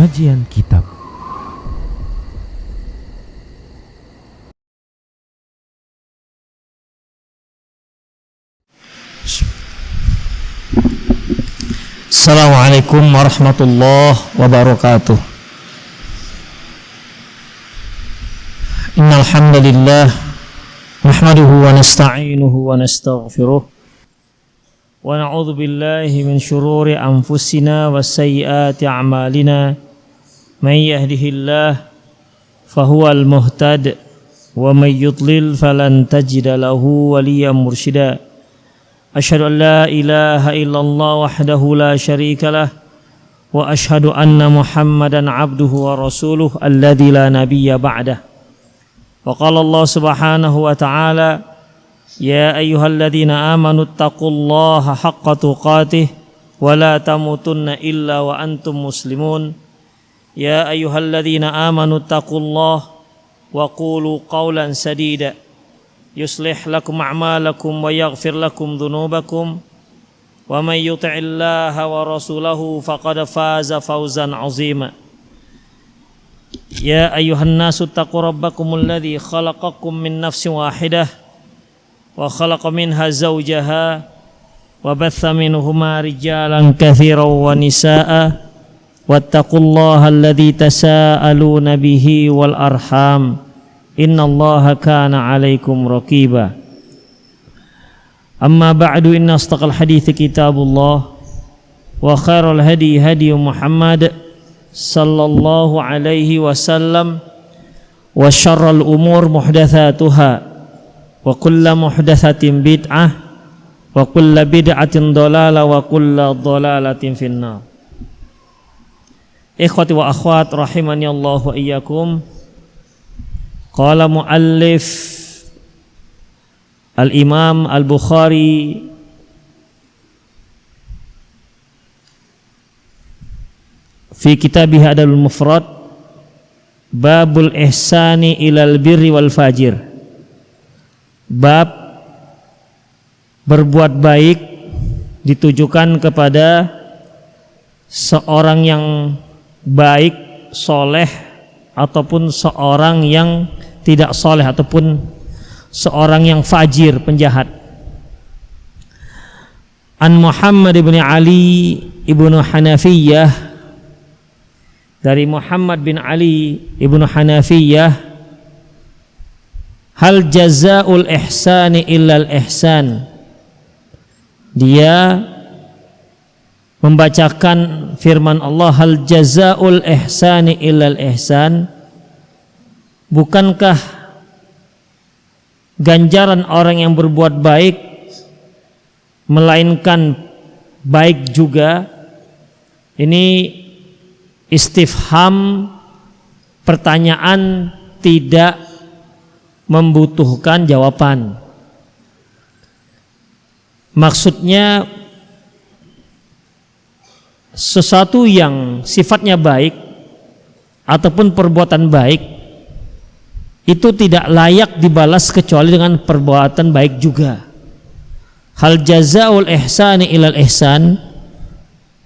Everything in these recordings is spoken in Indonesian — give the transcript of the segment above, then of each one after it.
Kajian Kitab. Assalamualaikum warahmatullahi wabarakatuh. Innal hamdalillah nahmaduhu wa nasta'inuhu wa nastaghfiruh wa na'udzu billahi min shururi anfusina wa sayyiati a'malina. May yahdihillah fahuwal muhtad wa may yudlil falan tajida lahu waliyyan mursyida. Asyhadu an la ilaha illallah wahdahu la syarika lah wa asyhadu anna Muhammadan abduhu wa rasuluh alladzi la nabiyya ba'dah. Wa qala Allah subhanahu wa ta'ala, ya ayyuhalladzina amanu taqullaha haqqa tuqatih wa la tamutunna illa wa antum muslimun. Ya ayyuhalladzina amanu taqullaha wa qulu qawlan sadida yuslih lakum a'malakum wa yaghfir lakum dhunubakum wa may yuti'illaha wa rasulahu faqad faza fawzan 'azima. Ya ayyuhan nasu taqu rabbakumul ladzi khalaqakum min nafsin wahidah wa khalaqa minha zawjaha wa batha minhuma rijalan katsiran wa nisaa'a wattaqullaha alladzi tasaaluna bihi wal arham innallaha kana 'alaikum raqiba. Amma ba'du, inna asdaqal hadithi kitabullah wa khairal hadi hadi Muhammad sallallahu alaihi wasallam wa syarral umur muhdatsatuha wa kullu muhdatsatin bid'ah wa kullu bid'atin dhalalah wa kullu dhalalatin finnar. Ikhwati wa akhwat rahimani Allah wa iyyakum. Qala muallif al-Imam al-Bukhari fi kitabih Adabul Mufrad, babul ihsani ilal birri wal fajir. Bab berbuat baik ditujukan kepada seorang yang baik, soleh, ataupun seorang yang tidak soleh, ataupun seorang yang fajir, penjahat. An Muhammad ibn Ali ibnu Hanafiyah, dari Muhammad bin Ali ibnu Hanafiyah, hal jazaul ihsani illal ihsan. Dia membacakan firman Allah, hal jazaul ihsani illal ihsan. Bukankah ganjaran orang yang berbuat baik melainkan baik juga? Ini istifham, pertanyaan tidak membutuhkan jawaban. Maksudnya sesuatu yang sifatnya baik ataupun perbuatan baik itu tidak layak dibalas kecuali dengan perbuatan baik juga. Hal jazaul ihsani ilal ihsan,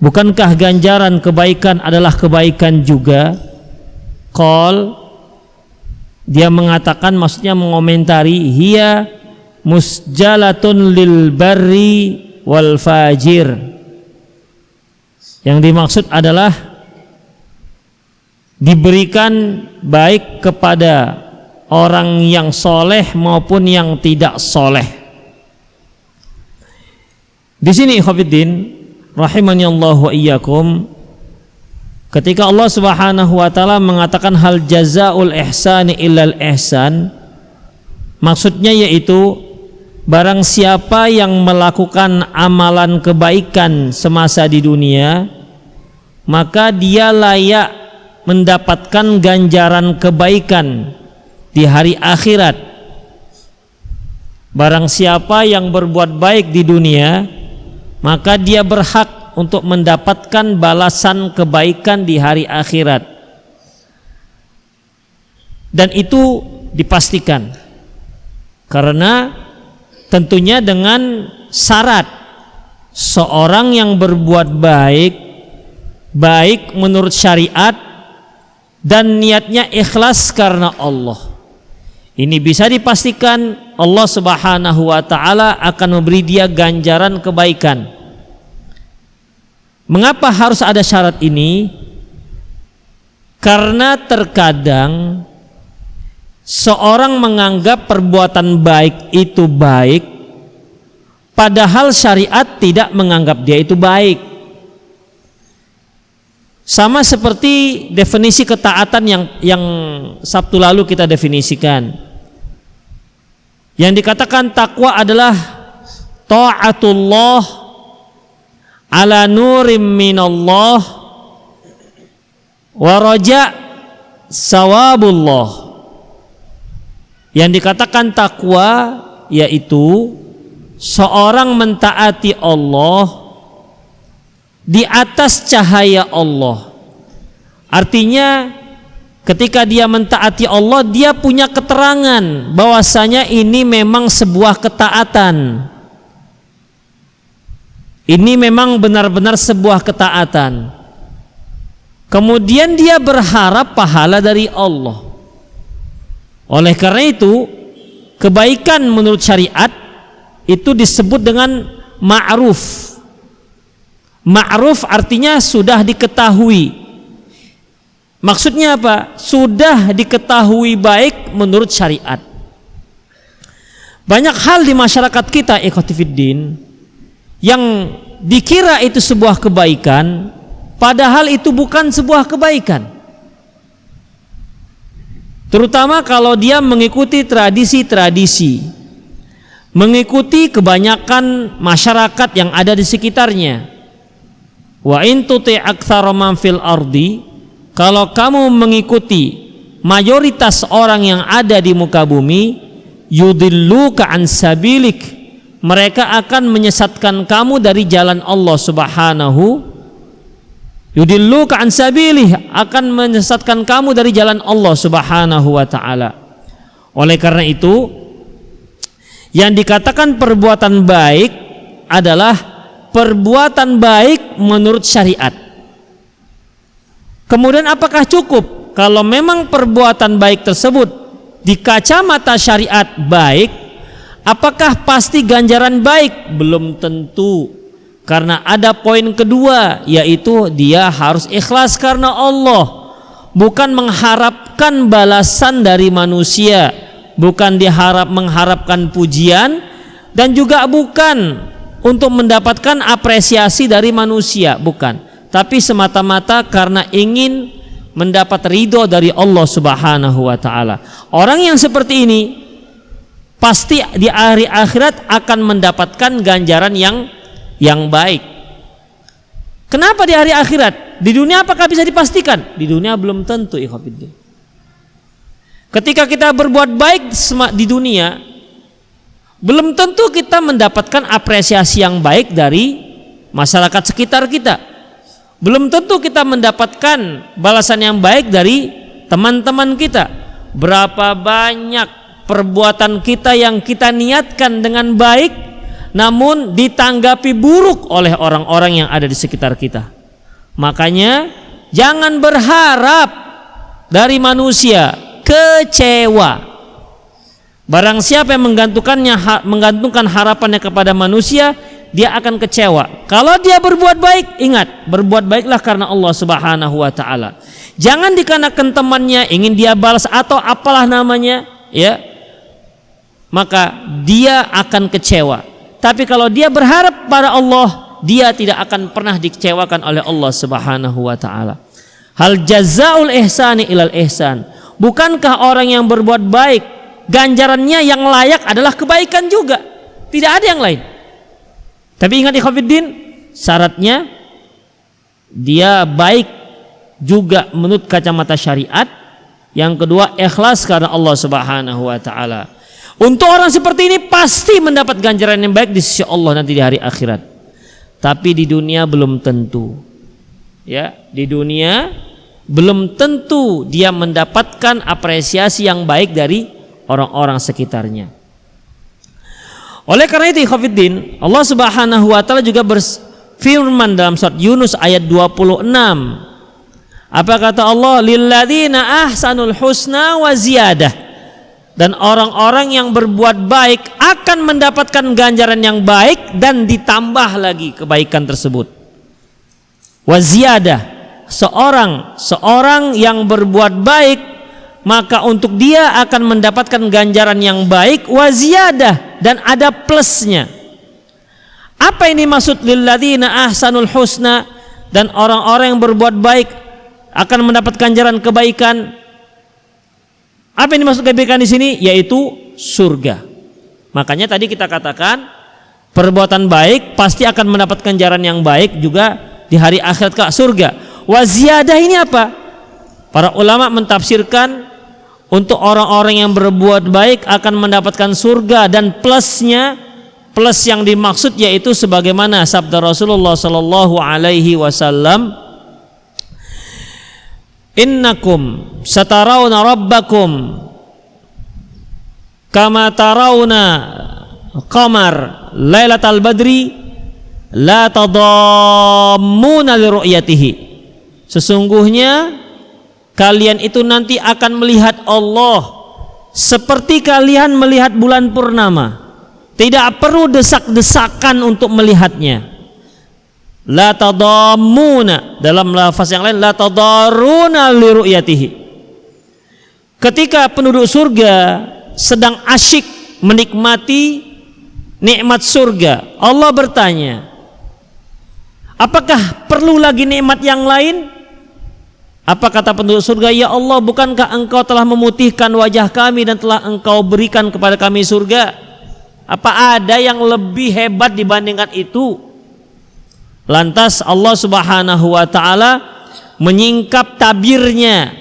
bukankah ganjaran kebaikan adalah kebaikan juga? Qal, dia mengatakan, maksudnya mengomentari, hiya musjalatun lil barri wal fajir. Yang dimaksud adalah diberikan baik kepada orang yang soleh maupun yang tidak soleh. Di sini ikhwatiddin rahimani Allah wa iyyakum, ketika Allah Subhanahu wa taala mengatakan hal jazaul ihsani illal ihsan, maksudnya yaitu barang siapa yang melakukan amalan kebaikan semasa di dunia, maka dia layak mendapatkan ganjaran kebaikan di hari akhirat. Barang siapa yang berbuat baik di dunia, maka dia berhak untuk mendapatkan balasan kebaikan di hari akhirat. Dan itu dipastikan, karena tentunya dengan syarat seorang yang berbuat baik baik menurut syariat dan niatnya ikhlas karena Allah. Ini bisa dipastikan Allah Subhanahu wa taala akan memberi dia ganjaran kebaikan. Mengapa harus ada syarat ini? Karena terkadang seorang menganggap perbuatan baik itu baik, padahal syariat tidak menganggap dia itu baik. Sama seperti definisi ketaatan yang Sabtu lalu kita definisikan. Yang dikatakan takwa adalah ta'atullah ala nurim minallah wa raja sawabullah. Yang dikatakan takwa yaitu seorang mentaati Allah di atas cahaya Allah. Artinya ketika dia mentaati Allah, dia punya keterangan bahwasanya ini memang sebuah ketaatan. Ini memang benar-benar sebuah ketaatan. Kemudian dia berharap pahala dari Allah. Oleh karena itu, kebaikan menurut syariat itu disebut dengan ma'ruf. Ma'ruf artinya sudah diketahui. Maksudnya apa? Sudah diketahui baik menurut syariat. Banyak hal di masyarakat kita ikhwatifiddin yang dikira itu sebuah kebaikan, padahal itu bukan sebuah kebaikan. Terutama kalau dia mengikuti tradisi-tradisi, mengikuti kebanyakan masyarakat yang ada di sekitarnya. Wa in tuti' aktsara man fil ardi, kalau kamu mengikuti mayoritas orang yang ada di muka bumi, yudilluka an sabilik, mereka akan menyesatkan kamu dari jalan Allah Subhanahu. Yudilluka an sabilih, akan menyesatkan kamu dari jalan Allah Subhanahu wa taala. Oleh karena itu, yang dikatakan perbuatan baik adalah perbuatan baik menurut syariat. Kemudian apakah cukup kalau memang perbuatan baik tersebut di kacamata syariat baik, apakah pasti ganjaran baik? Belum tentu. Karena ada poin kedua, yaitu dia harus ikhlas karena Allah, bukan mengharapkan balasan dari manusia, bukan mengharapkan pujian, dan juga bukan untuk mendapatkan apresiasi dari manusia, bukan, tapi semata-mata karena ingin mendapat ridho dari Allah Subhanahu wa taala. Orang yang seperti ini pasti di hari akhirat akan mendapatkan ganjaran yang baik. Kenapa di hari akhirat? Di dunia apakah bisa dipastikan? Di dunia belum tentu, ikhwatiddin. Ketika kita berbuat baik di dunia, belum tentu kita mendapatkan apresiasi yang baik dari masyarakat sekitar kita. Belum tentu kita mendapatkan balasan yang baik dari teman-teman kita. Berapa banyak perbuatan kita yang kita niatkan dengan baik, namun ditanggapi buruk oleh orang-orang yang ada di sekitar kita. Makanya jangan berharap dari manusia, kecewa. Barang siapa yang menggantungkan harapannya kepada manusia, dia akan kecewa. Kalau dia berbuat baik, ingat, berbuat baiklah karena Allah Subhanahu wa taala. Jangan dikarenakan temannya ingin dia balas atau apalah namanya, ya. Maka dia akan kecewa. Tapi kalau dia berharap pada Allah, dia tidak akan pernah dikecewakan oleh Allah Subhanahu wa taala. Hal jazaul ihsani ilal ihsan. Bukankah orang yang berbuat baik ganjarannya yang layak adalah kebaikan juga? Tidak ada yang lain. Tapi ingat ikhwatiddin, syaratnya dia baik juga menurut kacamata syariat. Yang kedua, ikhlas karena Allah Subhanahu wa taala. Untuk orang seperti ini pasti mendapat ganjaran yang baik di sisi Allah nanti di hari akhirat. Tapi di dunia belum tentu. Ya, di dunia belum tentu dia mendapatkan apresiasi yang baik dari orang-orang sekitarnya. Oleh karena itu ikhwatiddin, Allah Subhanahu wa taala juga firman dalam surat Yunus ayat 26. Apa kata Allah? Lilladzina ahsanul husna wa ziyadah. Dan orang-orang yang berbuat baik akan mendapatkan ganjaran yang baik dan ditambah lagi kebaikan tersebut. Wa ziyadah. Seorang yang berbuat baik, maka untuk dia akan mendapatkan ganjaran yang baik, wa ziyadah, dan ada plusnya. Apa ini maksud lilladzina ahsanul husna, dan orang-orang yang berbuat baik akan mendapat ganjaran kebaikan? Apa ini maksud kebaikan di sini? Yaitu surga. Makanya tadi kita katakan perbuatan baik pasti akan mendapat ganjaran yang baik juga di hari akhirat, ke surga. Wa ziyadah ini apa? Para ulama mentafsirkan untuk orang-orang yang berbuat baik akan mendapatkan surga, dan plusnya, plus yang dimaksud yaitu sebagaimana sabda Rasulullah sallallahu alaihi wasallam, innakum satarawna rabbakum kama tarawna qamar lailatal badri la tadammuna li ru'yatihi. Sesungguhnya kalian itu nanti akan melihat Allah seperti kalian melihat bulan purnama. Tidak perlu desak-desakan untuk melihatnya. La tadammuna, dalam lafaz yang lain la tadarruna li ru'yatihi. Ketika penduduk surga sedang asyik menikmati nikmat surga, Allah bertanya, apakah perlu lagi nikmat yang lain? Apa kata penduduk surga? Ya Allah, bukankah engkau telah memutihkan wajah kami dan telah engkau berikan kepada kami surga? Apa ada yang lebih hebat dibandingkan itu? Lantas Allah Subhanahu wa taala menyingkap tabirnya,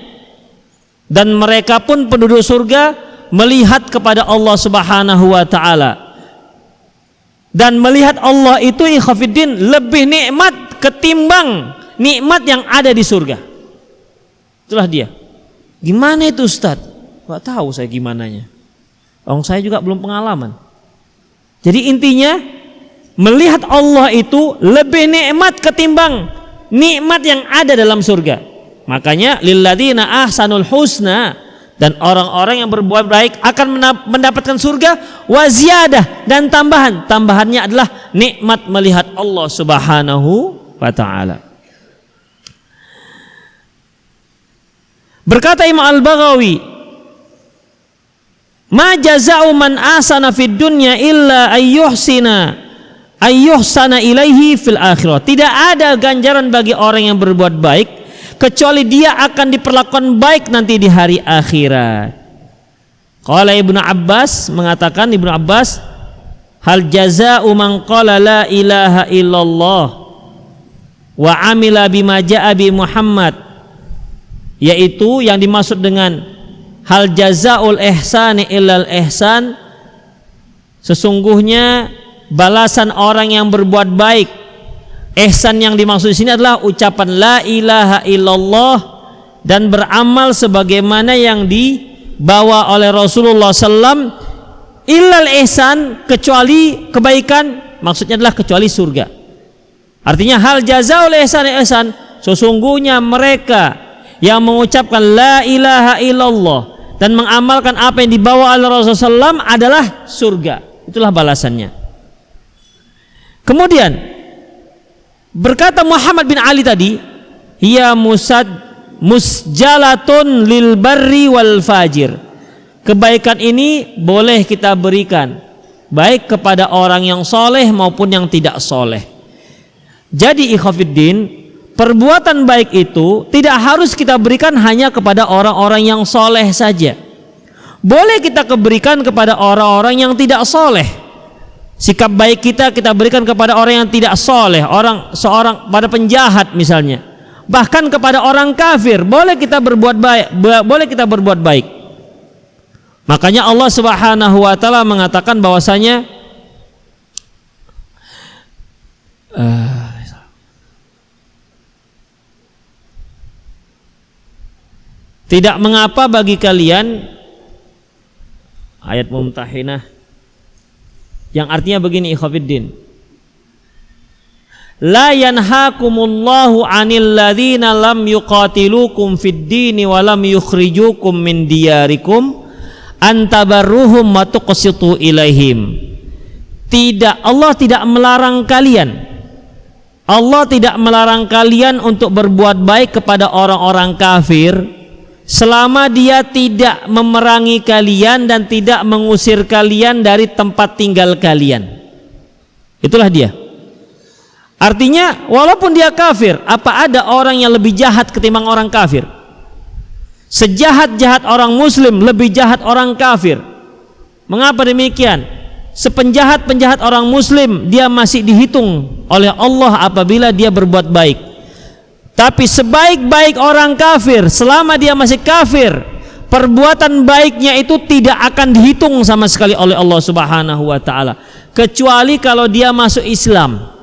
dan mereka pun penduduk surga melihat kepada Allah Subhanahu wa taala. Dan melihat Allah itu ikhwafiddin lebih nikmat ketimbang nikmat yang ada di surga. Itulah dia. Gimana itu Ustaz? Gak tahu saya gimananya. Saya juga belum pengalaman. Jadi intinya melihat Allah itu lebih nikmat ketimbang nikmat yang ada dalam surga. Makanya lilladzina ahsanul husna, dan orang-orang yang berbuat baik akan mendapatkan surga, wa ziyadah, dan tambahannya adalah nikmat melihat Allah Subhanahu wa taala. Berkata Imam Al-Baghawi, ma jaza'u man ahsana fid dunya illa ayyuhsana ilaihi fil akhirah. Tidak ada ganjaran bagi orang yang berbuat baik kecuali dia akan diperlakukan baik nanti di hari akhirat. Qala Ibnu Abbas, mengatakan Ibnu Abbas, hal jaza'u man qala la ilaha illallah wa amila bima ja'a bi Muhammad, yaitu yang dimaksud dengan hal jazaul ihsani illal ihsan, sesungguhnya balasan orang yang berbuat baik. Ihsan yang dimaksud di sini adalah ucapan la ilaha illallah dan beramal sebagaimana yang dibawa oleh Rasulullah SAW. Illal ihsan, kecuali kebaikan, maksudnya adalah kecuali surga. Artinya hal jazaul ihsan, sesungguhnya mereka yang mengucapkan la ilaha illallah dan mengamalkan apa yang dibawa oleh Rasulullah SAW adalah surga. Itulah balasannya. Kemudian berkata Muhammad bin Ali tadi, hiya musjalatun lil barri wal fajir. Kebaikan ini boleh kita berikan baik kepada orang yang soleh maupun yang tidak soleh. Jadi ikhwafiddin, perbuatan baik itu tidak harus kita berikan hanya kepada orang-orang yang soleh saja. Boleh kita berikan kepada orang-orang yang tidak soleh. Sikap baik kita berikan kepada orang yang tidak soleh, seorang pada penjahat misalnya, bahkan kepada orang kafir boleh kita berbuat baik, Makanya Allah Subhanahu wa taala mengatakan bahwasanya tidak mengapa bagi kalian, ayat Mumtahinah yang artinya begini ikhwafiddin, la yanhakumullahu 'anil ladzina lam yuqatilukum fid dini wa lam yukhrijukum min diyarikum antabarruhum wa tuqsitu ilaihim. Allah tidak melarang kalian. Allah tidak melarang kalian untuk berbuat baik kepada orang-orang kafir selama dia tidak memerangi kalian dan tidak mengusir kalian dari tempat tinggal kalian. Itulah dia. Artinya walaupun dia kafir, apa ada orang yang lebih jahat ketimbang orang kafir? Sejahat-jahat orang muslim lebih jahat orang kafir. Mengapa demikian? Sepenjahat-penjahat orang muslim dia masih dihitung oleh Allah apabila dia berbuat baik. Tapi sebaik-baik orang kafir, selama dia masih kafir, perbuatan baiknya itu tidak akan dihitung sama sekali oleh Allah Subhanahu wa taala, kecuali kalau dia masuk Islam.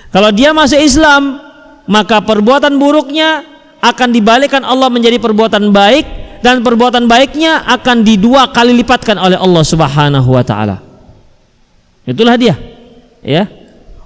Kalau dia masuk Islam, maka perbuatan buruknya akan dibalikkan Allah menjadi perbuatan baik, dan perbuatan baiknya akan didua kali lipatkan oleh Allah Subhanahu wa taala. Itulah dia, ya.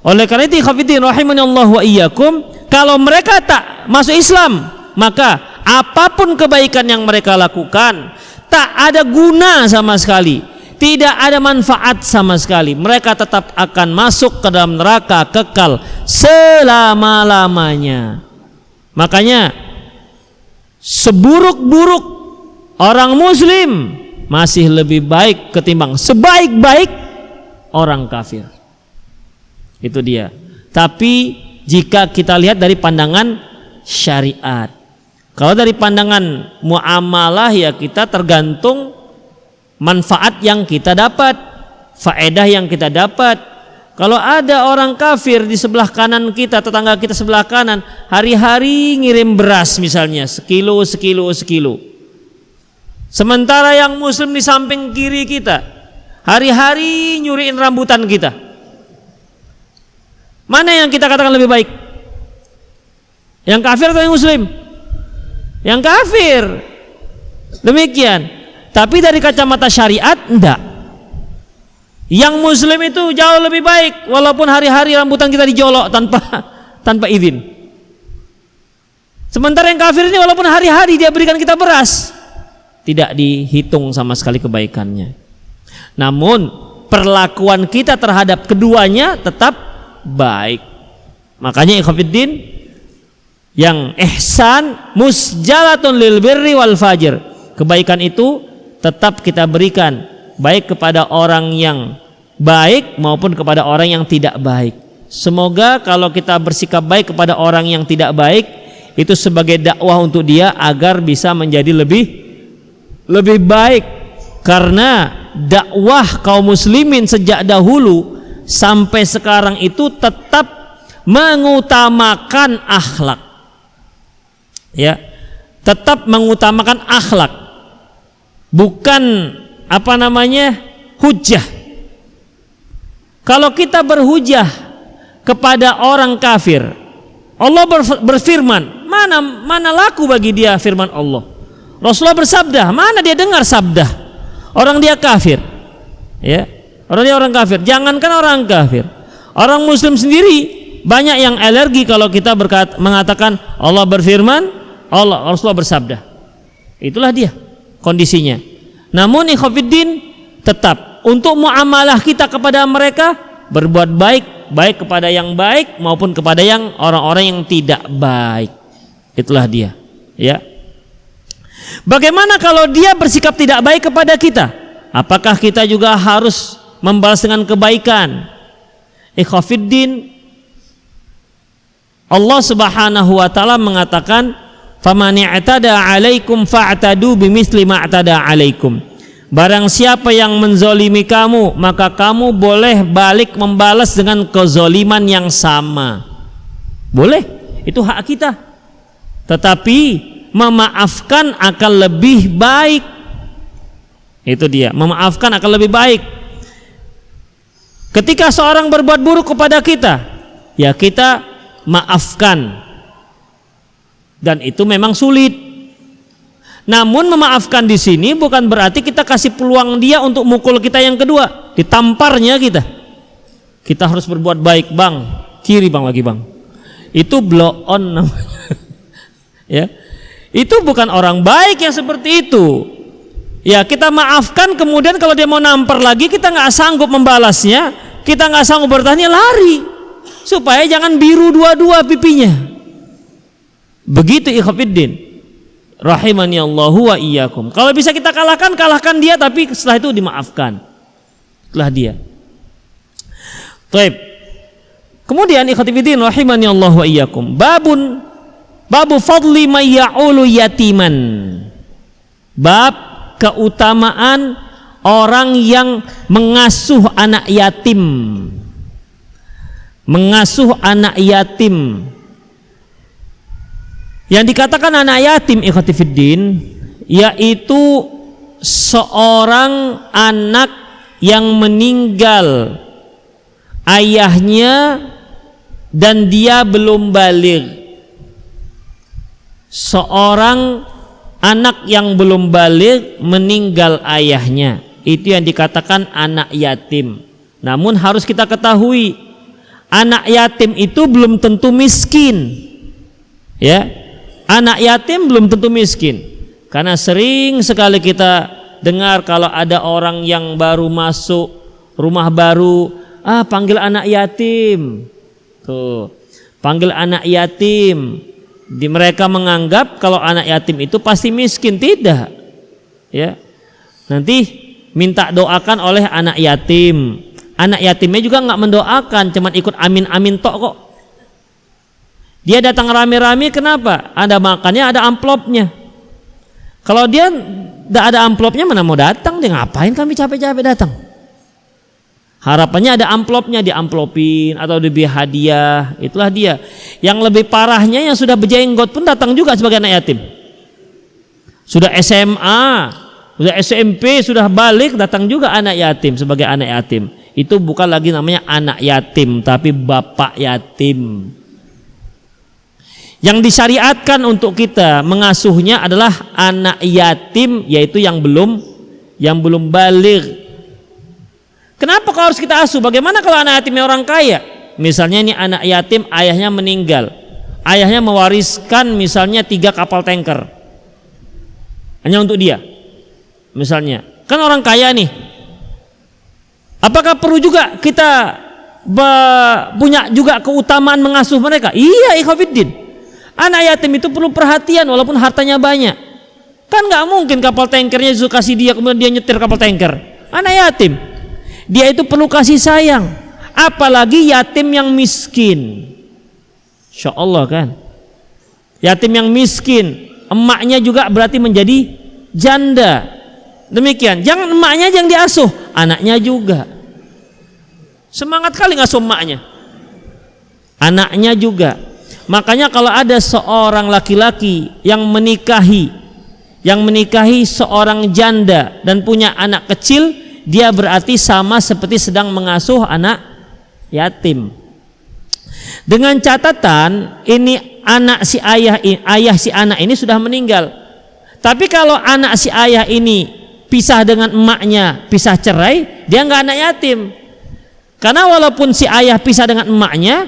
Oleh karena itu, khafidin rahimanallah wa iyyakum, kalau mereka tak masuk Islam, maka apapun kebaikan yang mereka lakukan tak ada guna sama sekali, tidak ada manfaat sama sekali. Mereka tetap akan masuk ke dalam neraka kekal selama-lamanya. Makanya seburuk-buruk orang muslim masih lebih baik ketimbang sebaik-baik orang kafir. Itu dia. Tapi jika kita lihat dari pandangan syariat, kalau dari pandangan muamalah, ya kita tergantung manfaat yang kita dapat, faedah yang kita dapat. Kalau ada orang kafir di sebelah kanan kita, tetangga kita sebelah kanan, hari-hari ngirim beras misalnya sekilo, sementara yang muslim di samping kiri kita hari-hari nyuriin rambutan kita, mana yang kita katakan lebih baik? Yang kafir atau yang muslim? Yang kafir. Demikian. Tapi dari kacamata syariat enggak. Yang muslim itu jauh lebih baik walaupun hari-hari rambutan kita dijolok tanpa izin. Sementara yang kafir ini walaupun hari-hari dia berikan kita beras, tidak dihitung sama sekali kebaikannya. Namun perlakuan kita terhadap keduanya tetap baik. Makanya ikhwatiddin, yang ihsan musjalatun lil birri wal fajr, kebaikan itu tetap kita berikan, baik kepada orang yang baik maupun kepada orang yang tidak baik. Semoga kalau kita bersikap baik kepada orang yang tidak baik, itu sebagai dakwah untuk dia agar bisa menjadi lebih baik. Karena dakwah kaum muslimin sejak dahulu sampai sekarang itu tetap mengutamakan akhlak, ya, tetap mengutamakan akhlak, bukan hujah. Kalau kita berhujah kepada orang kafir, Allah berfirman, mana laku bagi dia firman Allah. Rasulullah bersabda, mana dia dengar sabda orang dia kafir, ya, orang kafir. Jangankan orang kafir, orang muslim sendiri banyak yang alergi kalau kita mengatakan Allah berfirman, Rasulullah bersabda. Itulah dia kondisinya. Namun ikhwatiddin, tetap untuk muamalah kita kepada mereka berbuat baik kepada yang baik maupun kepada yang orang-orang yang tidak baik. Itulah dia, ya. Bagaimana kalau dia bersikap tidak baik kepada kita? Apakah kita juga harus membalas dengan kebaikan? Ikhwatiddin, Allah Subhanahu wa taala mengatakan, "Faman i'tada 'alaikum fa'tadu bimitsli ma i'tada 'alaikum." Barang siapa yang menzolimi kamu, maka kamu boleh balik membalas dengan kezoliman yang sama. Boleh, itu hak kita. Tetapi memaafkan akan lebih baik. Itu dia, memaafkan akan lebih baik. Ketika seorang berbuat buruk kepada kita, ya kita maafkan. Dan itu memang sulit. Namun memaafkan di sini bukan berarti kita kasih peluang dia untuk mukul kita yang kedua, ditamparnya kita. Kita harus berbuat baik, bang, kiri bang lagi bang. Itu blow on namanya. Ya. Itu bukan orang baik yang seperti itu. Ya, kita maafkan, kemudian kalau dia mau nampar lagi kita nggak sanggup membalasnya, kita nggak sanggup bertahan, ya lari. Supaya jangan biru dua-dua pipinya. Begitu ikhwatiddin. Rahimani Allahu wa iyyakum. Kalau bisa kita kalahkan dia, tapi setelah itu dimaafkan. Setelah dia. Baik. Kemudian ikhwatiddin rahimani Allahu wa iyyakum. Babu fadli may ya'ulu yatiman. Bab keutamaan orang yang mengasuh anak yatim. Mengasuh anak yatim. Yang dikatakan anak yatim ikhwati fiddin, yaitu seorang anak yang meninggal ayahnya dan dia belum baligh. Seorang anak yang belum baligh meninggal ayahnya, itu yang dikatakan anak yatim. Namun harus kita ketahui, anak yatim itu belum tentu miskin. Ya, anak yatim belum tentu miskin. Karena sering sekali kita dengar kalau ada orang yang baru masuk rumah baru, panggil anak yatim. Tuh, panggil anak yatim. Mereka menganggap kalau anak yatim itu pasti miskin. Tidak, ya. Nanti minta doakan oleh anak yatim. Anak yatimnya juga nggak mendoakan, cuman ikut amin-amin tok kok. Dia datang rame-rame, kenapa? Ada makannya, ada amplopnya. Kalau dia tidak ada amplopnya, mana mau datang? Dia ngapain kami capek-capek datang? Harapannya ada amplopnya, diamplopin atau diberi hadiah. Itulah dia. Yang lebih parahnya yang sudah berjenggot pun datang juga sebagai anak yatim. Sudah SMA, sudah SMP, sudah balik, datang juga anak yatim sebagai anak yatim. Itu bukan lagi namanya anak yatim, tapi bapak yatim. Yang disyariatkan untuk kita mengasuhnya adalah anak yatim, yaitu yang belum balik. Kenapa kau harus kita asuh? Bagaimana kalau anak yatimnya orang kaya? Misalnya ini anak yatim, ayahnya meninggal, ayahnya mewariskan misalnya 3 kapal tanker hanya untuk dia, misalnya, kan orang kaya nih. Apakah perlu juga kita punya juga keutamaan mengasuh mereka? Iya ikhwatiddin, anak yatim itu perlu perhatian walaupun hartanya banyak. Kan nggak mungkin kapal tankernya disuruh kasih dia kemudian dia nyetir kapal tanker. Anak yatim, dia itu perlu kasih sayang, apalagi yatim yang miskin. Insya Allah kan, yatim yang miskin, emaknya juga berarti menjadi janda. Demikian, jangan emaknya yang diasuh, anaknya juga. Semangat kali ngasuh emaknya, anaknya juga. Makanya kalau ada seorang laki-laki yang menikahi seorang janda dan punya anak kecil, dia berarti sama seperti sedang mengasuh anak yatim. Dengan catatan ini anak si ayah si anak ini sudah meninggal. Tapi kalau anak si ayah ini pisah dengan emaknya, pisah cerai, dia nggak anak yatim. Karena walaupun si ayah pisah dengan emaknya,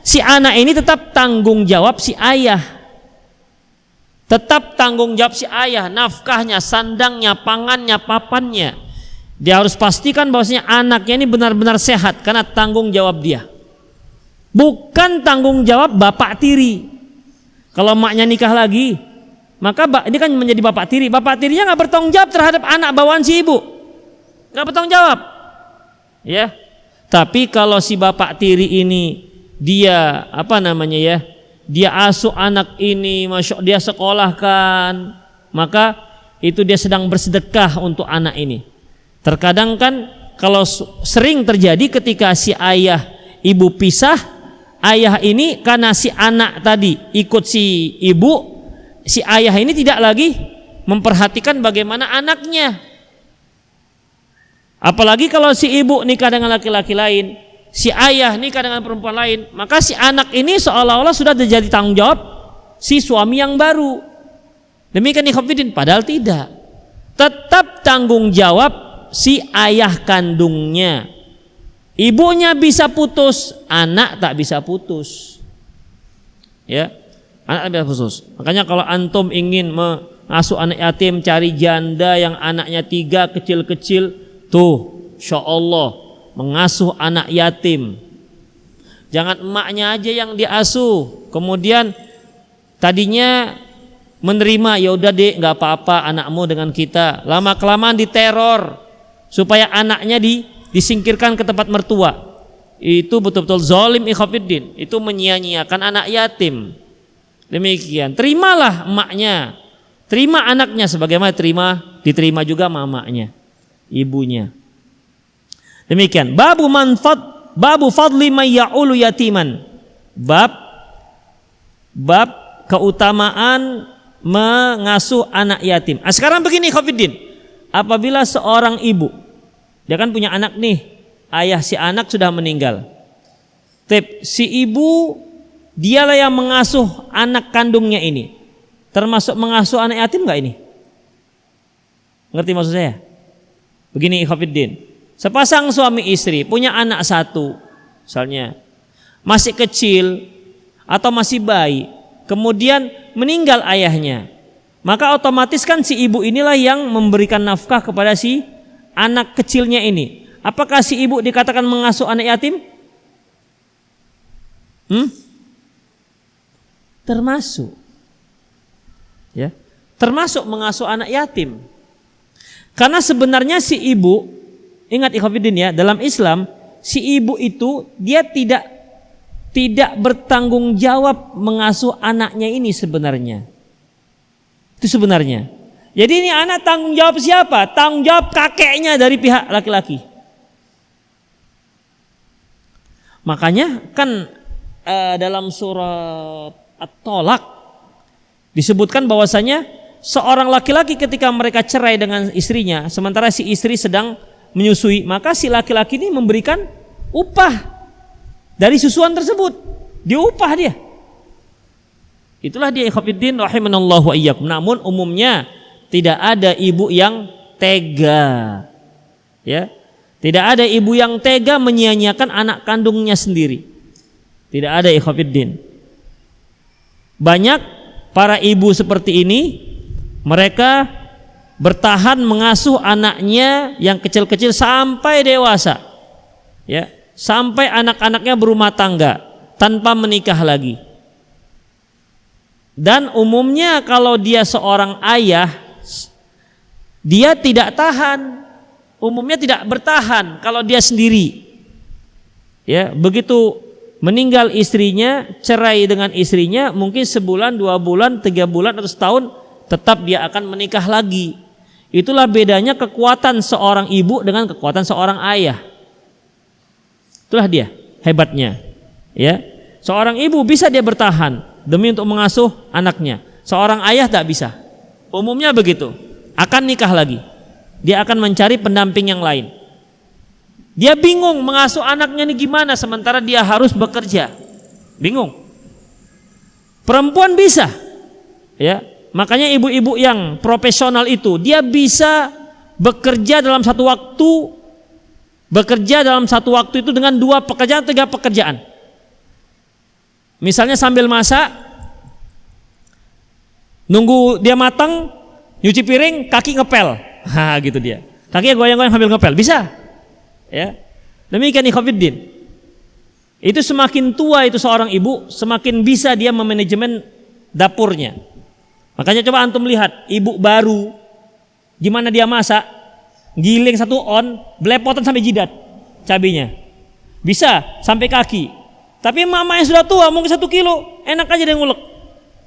si anak ini tetap tanggung jawab si ayah. Tetap tanggung jawab si ayah, nafkahnya, sandangnya, pangannya, papannya. Dia harus pastikan bahwasanya anaknya ini benar-benar sehat karena tanggung jawab dia. Bukan tanggung jawab bapak tiri. Kalau emaknya nikah lagi, maka ini kan menjadi bapak tiri. Bapak tirinya nggak bertanggung jawab terhadap anak bawaan si ibu, nggak bertanggung jawab. Ya. Tapi kalau si bapak tiri ini dia dia asuh anak ini, dia sekolahkan, maka itu dia sedang bersedekah untuk anak ini. Terkadang kan kalau sering terjadi ketika si ayah ibu pisah, ayah ini karena si anak tadi ikut si ibu, si ayah ini tidak lagi memperhatikan bagaimana anaknya. Apalagi kalau si ibu nikah dengan laki-laki lain, si ayah nikah dengan perempuan lain, maka si anak ini seolah-olah sudah menjadi tanggung jawab si suami yang baru. Demikian ikhwatiddin, padahal tidak. Tetap tanggung jawab si ayah kandungnya. Ibunya bisa putus, anak tak bisa putus. Ya, anak yatim khusus. Makanya kalau antum ingin mengasuh anak yatim, cari janda yang anaknya 3 kecil-kecil, tuh, insya Allah mengasuh anak yatim. Jangan emaknya aja yang diasuh, kemudian tadinya menerima, ya udah dek, nggak apa-apa anakmu dengan kita. Lama kelamaan diteror supaya anaknya disingkirkan ke tempat mertua. Itu betul-betul zalim ikhwafiddin. Itu menyia-nyiakan anak yatim. Demikian. Terimalah emaknya, terima anaknya sebagaimana diterima juga mamanya, ibunya. Demikian. Babu fadli may ya'ulu yatiman. Bab keutamaan mengasuh anak yatim. Sekarang begini ikhwafiddin. Apabila seorang ibu, dia kan punya anak nih, ayah si anak sudah meninggal. Si ibu dialah yang mengasuh anak kandungnya ini. Termasuk mengasuh anak yatim enggak ini? Ngerti maksud saya? Begini ikhwafiddin. Sepasang suami istri punya anak satu, misalnya masih kecil atau masih bayi, kemudian meninggal ayahnya, maka otomatis kan si ibu inilah yang memberikan nafkah kepada si anak kecilnya ini. Apakah si ibu dikatakan mengasuh anak yatim? Termasuk, ya, termasuk mengasuh anak yatim. Karena sebenarnya si ibu, ingat ikhwafiddin ya, dalam Islam si ibu itu dia tidak bertanggung jawab mengasuh anaknya ini sebenarnya. Itu sebenarnya. Jadi ini anak tanggung jawab siapa? Tanggung jawab kakeknya dari pihak laki-laki. Makanya kan dalam surat At-Tolak disebutkan bahwasanya seorang laki-laki ketika mereka cerai dengan istrinya, sementara si istri sedang menyusui, maka si laki-laki ini memberikan upah dari susuan tersebut, diupah dia. Itulah dia ikhwafiddin rahimanallahu wa iyyakum. Namun umumnya tidak ada ibu yang tega, ya, tidak ada ibu yang tega menyia-nyiakan anak kandungnya sendiri. Tidak ada ikhwafiddin. Banyak para ibu seperti ini, mereka bertahan mengasuh anaknya yang kecil-kecil sampai dewasa, ya, sampai anak-anaknya berumah tangga tanpa menikah lagi. Dan umumnya kalau dia seorang ayah, dia tidak tahan, umumnya tidak bertahan kalau dia sendiri. Ya, begitu meninggal istrinya, cerai dengan istrinya, mungkin sebulan, 2 bulan, 3 bulan atau setahun, tetap dia akan menikah lagi. Itulah bedanya kekuatan seorang ibu dengan kekuatan seorang ayah. Itulah dia hebatnya, ya. Seorang ibu bisa dia bertahan demi untuk mengasuh anaknya. Seorang ayah tak bisa. Umumnya begitu. Akan nikah lagi. Dia akan mencari pendamping yang lain. Dia bingung mengasuh anaknya ini gimana sementara dia harus bekerja. Bingung. Perempuan bisa, ya. Makanya ibu-ibu yang profesional itu dia bisa bekerja dalam satu waktu itu dengan 2 pekerjaan, 3 pekerjaan. Misalnya sambil masak, nunggu dia matang, nyuci piring, kaki ngepel, gitu dia. Kakinya goyang-goyang sambil ngepel, bisa. Ya, demikian ikhwafiddin. Itu semakin tua itu seorang ibu, semakin bisa dia memanajemen dapurnya. Makanya coba antum lihat ibu baru gimana dia masak, giling 1 on, belepotan sampai jidat cabenya, bisa sampai kaki. Tapi mama yang sudah tua mungkin 1 kilo, enak aja dia ngulek,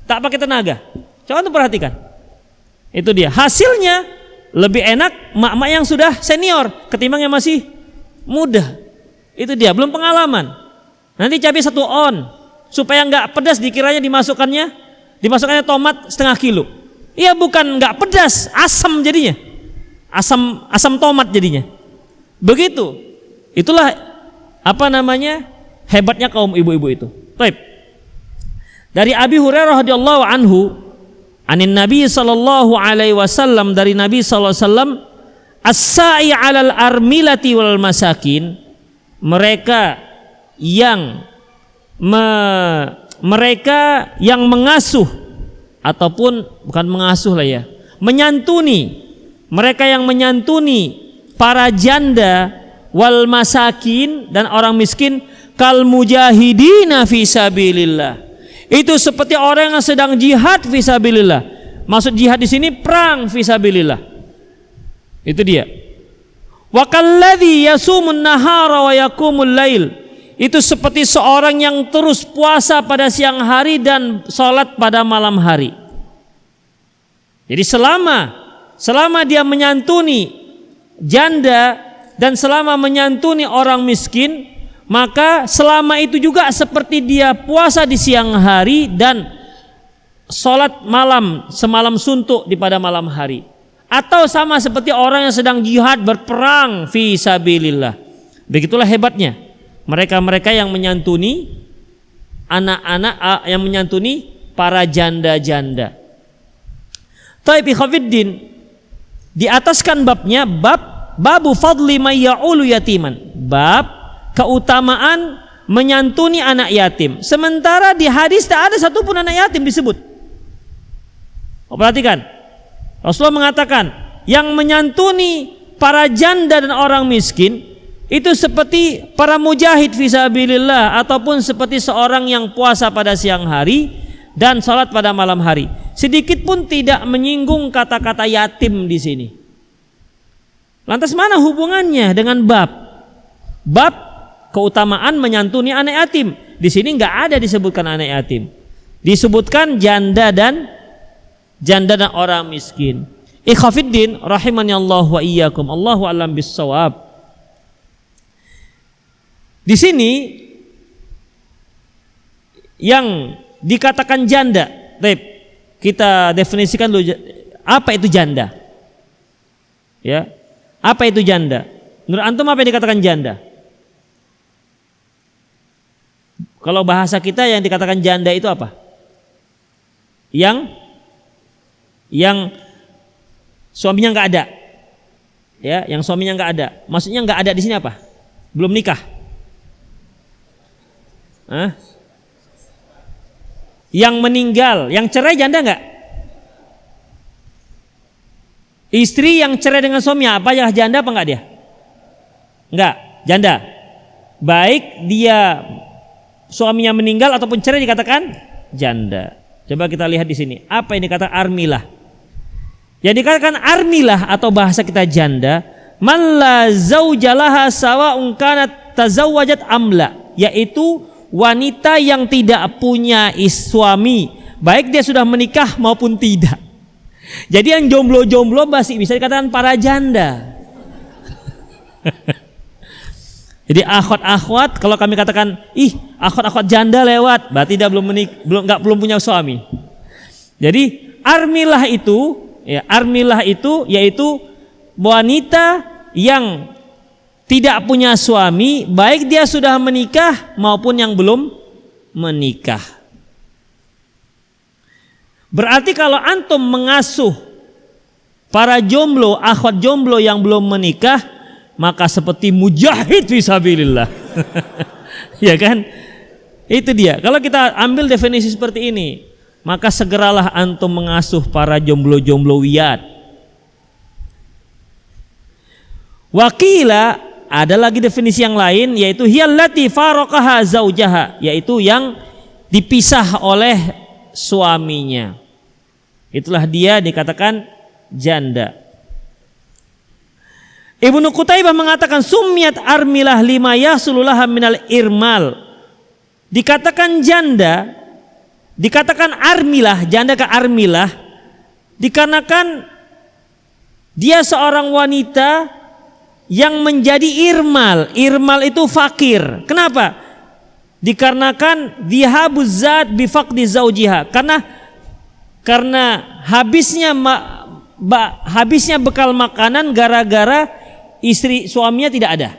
tak pakai tenaga. Coba antum perhatikan, itu dia hasilnya lebih enak mak-mak yang sudah senior ketimbang yang masih muda. Itu dia belum pengalaman. Nanti cabai 1 on supaya nggak pedas, dikiranya dimasukkannya tomat 1/2 kilo. Iya, bukan nggak pedas, asam jadinya, asam tomat jadinya. Begitu. Itulah hebatnya kaum ibu-ibu itu. Baik. Dari Abi Hurairah radhiyallahu anhu, anin Nabi sallallahu alaihi wasallam, dari Nabi sallallahu alaihi wasallam, as-sa'i 'alal armilati wal masakin, mereka yang mereka yang mengasuh ataupun bukan mengasuh lah ya, menyantuni, mereka yang menyantuni para janda wal masakin dan orang miskin, kal mujahidina fi sabilillah. Itu seperti orang yang sedang jihad fi sabilillah. Maksud jihad di sini perang fi sabilillah. Itu dia. Wa kalladzi yasumun nahara wa yaqumul lail. Itu seperti seorang yang terus puasa pada siang hari dan salat pada malam hari. Jadi selama dia menyantuni janda dan selama menyantuni orang miskin, maka selama itu juga seperti dia puasa di siang hari dan sholat malam semalam suntuk di pada malam hari, atau sama seperti orang yang sedang jihad berperang fi sabilillah. Begitulah hebatnya mereka-mereka yang menyantuni anak-anak, yang menyantuni para janda-janda. Taib ikhwafiddin, di ataskan babnya babu fadli may ya'ulu yatiman, bab keutamaan menyantuni anak yatim. Sementara di hadis tak ada satupun anak yatim disebut. Perhatikan, Rasulullah mengatakan yang menyantuni para janda dan orang miskin itu seperti para mujahid fisabilillah, ataupun seperti seorang yang puasa pada siang hari dan salat pada malam hari. Sedikit pun tidak menyinggung kata-kata yatim di sini. Lantas mana hubungannya dengan bab keutamaan menyantuni anak yatim? Di sini nggak ada disebutkan anak yatim. Disebutkan janda dan orang miskin. Ikhwafiddin rahimani Allah wa iyyakum. Allahu a'lam bissawab. Di sini yang dikatakan janda, baik, kita definisikan dulu apa itu janda. Ya. Apa itu janda? Menurut antum apa yang dikatakan janda? Kalau bahasa kita yang dikatakan janda itu apa? Yang suaminya nggak ada, ya, yang suaminya nggak ada. Maksudnya nggak ada di sini apa? Belum nikah. Hah? Yang meninggal, yang cerai janda nggak? Istri yang cerai dengan suaminya apa ya, janda apa nggak dia? Nggak, janda. Baik dia suaminya meninggal ataupun cerai dikatakan janda. Coba kita lihat di sini apa yang dikatakan armilah. Yang dikatakan armilah atau bahasa kita janda, man la zaujalaha sawa'un kanat tazawwajat amla, yaitu wanita yang tidak punya suami, baik dia sudah menikah maupun tidak. Jadi yang jomblo-jomblo masih bisa dikatakan para janda. Jadi akhwat-akhwat, kalau kami katakan akhwat-akhwat janda lewat, berarti dia belum punya suami. Jadi armilah itu yaitu wanita yang tidak punya suami, baik dia sudah menikah maupun yang belum menikah. Berarti kalau antum mengasuh para jomblo, akhwat jomblo yang belum menikah, maka seperti mujahid fisabilillah. Ya kan? Itu dia. Kalau kita ambil definisi seperti ini, maka segeralah antum mengasuh para jomblo-jomblo wiyat. Wakila, ada lagi definisi yang lain, yaitu hiyallati faraqaha zaujaha, yaitu yang dipisah oleh suaminya. Itulah dia dikatakan janda. Ibnu Qutaibah mengatakan sumiyat armilah lima yahsululaha minal irmal. Dikatakan janda, dikatakan armilah, janda ke armilah, dikarenakan dia seorang wanita yang menjadi irmal. Irmal itu fakir. Kenapa? Dikarenakan dihabuz zat bifaqdi zaujiha. Karena habisnya bekal makanan gara-gara istri suaminya tidak ada.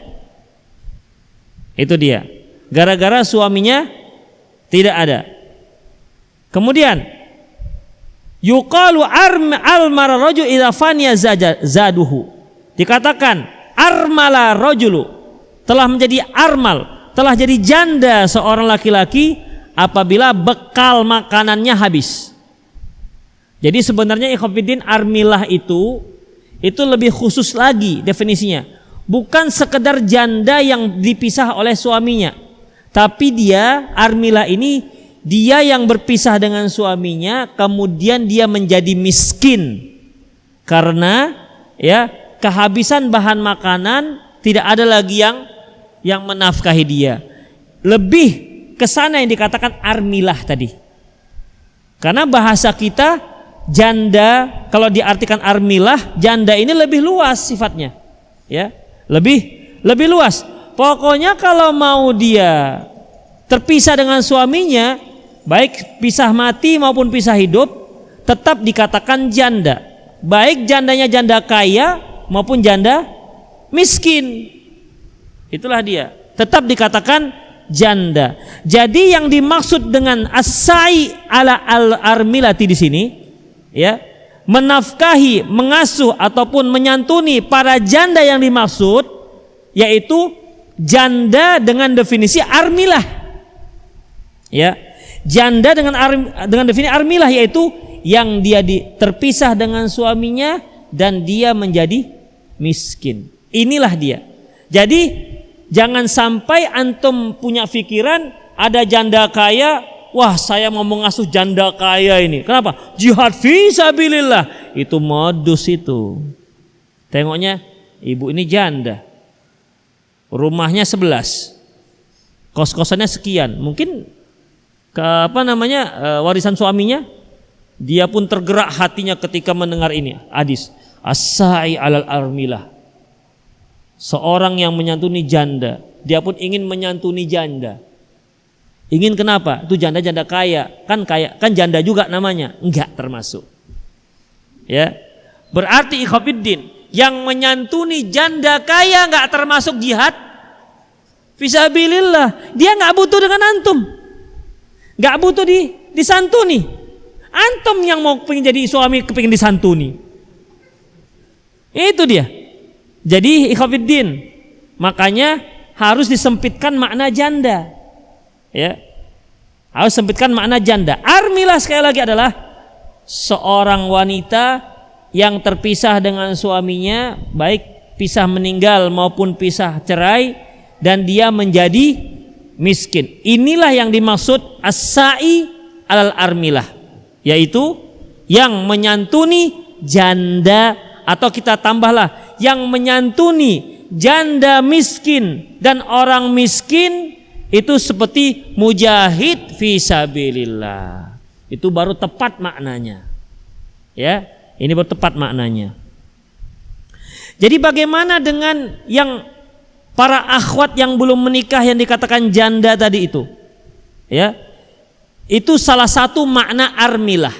Itu dia. Gara-gara suaminya tidak ada. Kemudian yuqalu almara rajul idza faniya zaduhu. Dikatakan armala rajulu, telah menjadi armal, telah jadi janda seorang laki-laki apabila bekal makanannya habis. Jadi sebenarnya ikhwatiddin armilah itu lebih khusus lagi definisinya. Bukan sekedar janda yang dipisah oleh suaminya, tapi dia armilah ini dia yang berpisah dengan suaminya, kemudian dia menjadi miskin karena ya kehabisan bahan makanan, tidak ada lagi yang menafkahi dia. Lebih ke sana yang dikatakan armilah tadi. Karena bahasa kita janda, kalau diartikan armilah, janda ini lebih luas sifatnya. Ya, lebih luas. Pokoknya kalau mau dia terpisah dengan suaminya, baik pisah mati maupun pisah hidup, tetap dikatakan janda. Baik jandanya janda kaya maupun janda miskin. Itulah dia. Tetap dikatakan janda. Jadi yang dimaksud dengan as-sa'i ala al-armilati di sini, ya, menafkahi, mengasuh ataupun menyantuni para janda yang dimaksud yaitu janda dengan definisi armilah. Ya. Janda dengan definisi armilah yaitu yang dia terpisah dengan suaminya dan dia menjadi miskin. Inilah dia. Jadi jangan sampai antum punya pikiran ada janda kaya, wah saya mau mengasuh janda kaya ini. Kenapa? Jihad fisabilillah. Itu modus itu. Tengoknya ibu ini janda. Rumahnya 11. Kos-kosannya sekian. Mungkin warisan suaminya. Dia pun tergerak hatinya ketika mendengar ini hadis as-sa'i alal armilah. Seorang yang menyantuni janda, dia pun ingin menyantuni janda. Ingin kenapa? Itu janda-janda kaya, kan janda juga namanya. Enggak termasuk. Ya. Berarti ikhwatiddin, yang menyantuni janda kaya enggak termasuk jihad fisabilillah. Dia enggak butuh dengan antum. Enggak butuh disantuni. Antum yang mau pengen jadi suami kepingin disantuni. Itu dia. Jadi ikhwatiddin, makanya harus disempitkan makna janda. Ya. Harus sempitkan makna janda. Armilah sekali lagi adalah seorang wanita yang terpisah dengan suaminya, baik pisah meninggal maupun pisah cerai, dan dia menjadi miskin. Inilah yang dimaksud as-sa'i alal armilah, yaitu yang menyantuni janda, atau kita tambahlah yang menyantuni janda miskin dan orang miskin, itu seperti mujahid fisabilillah. Itu baru tepat maknanya. Ya, ini baru tepat maknanya. Jadi bagaimana dengan yang para akhwat yang belum menikah yang dikatakan janda tadi itu? Ya. Itu salah satu makna armilah.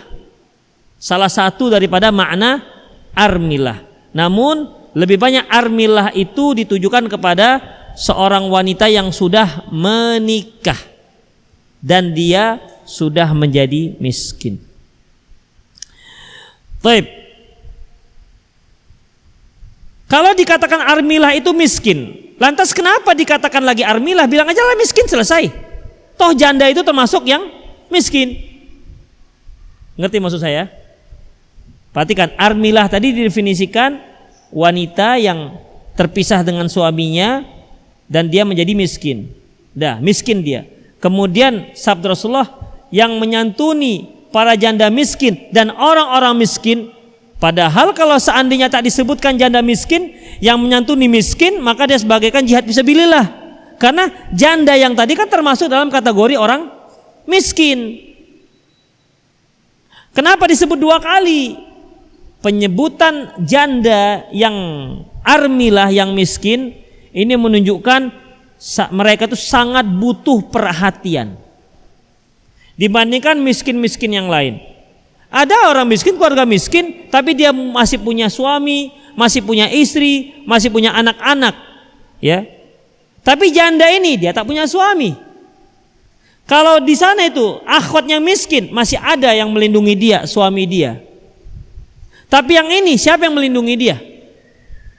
Salah satu daripada makna armilah. Namun lebih banyak armilah itu ditujukan kepada seorang wanita yang sudah menikah dan dia sudah menjadi miskin. Baik. Kalau dikatakan armilah itu miskin, lantas kenapa dikatakan lagi armilah? Bilang aja lah miskin, selesai. Toh janda itu termasuk yang miskin. Ngerti maksud saya? Perhatikan, armilah tadi didefinisikan wanita yang terpisah dengan suaminya dan dia menjadi miskin. Dah, miskin dia. Kemudian sabda Rasulullah yang menyantuni para janda miskin dan orang-orang miskin. Padahal kalau seandainya tak disebutkan janda miskin, yang menyantuni miskin, maka dia sebagaikan jihad fisabilillah. Karena janda yang tadi kan termasuk dalam kategori orang miskin. Kenapa disebut dua kali? Penyebutan janda yang armilah, yang miskin, ini menunjukkan mereka itu sangat butuh perhatian dibandingkan miskin-miskin yang lain. Ada orang miskin, keluarga miskin, tapi dia masih punya suami, masih punya istri, masih punya anak-anak, ya. Tapi janda ini dia tak punya suami. Kalau di sana itu akhwatnya miskin, masih ada yang melindungi dia, suami dia. Tapi yang ini siapa yang melindungi dia?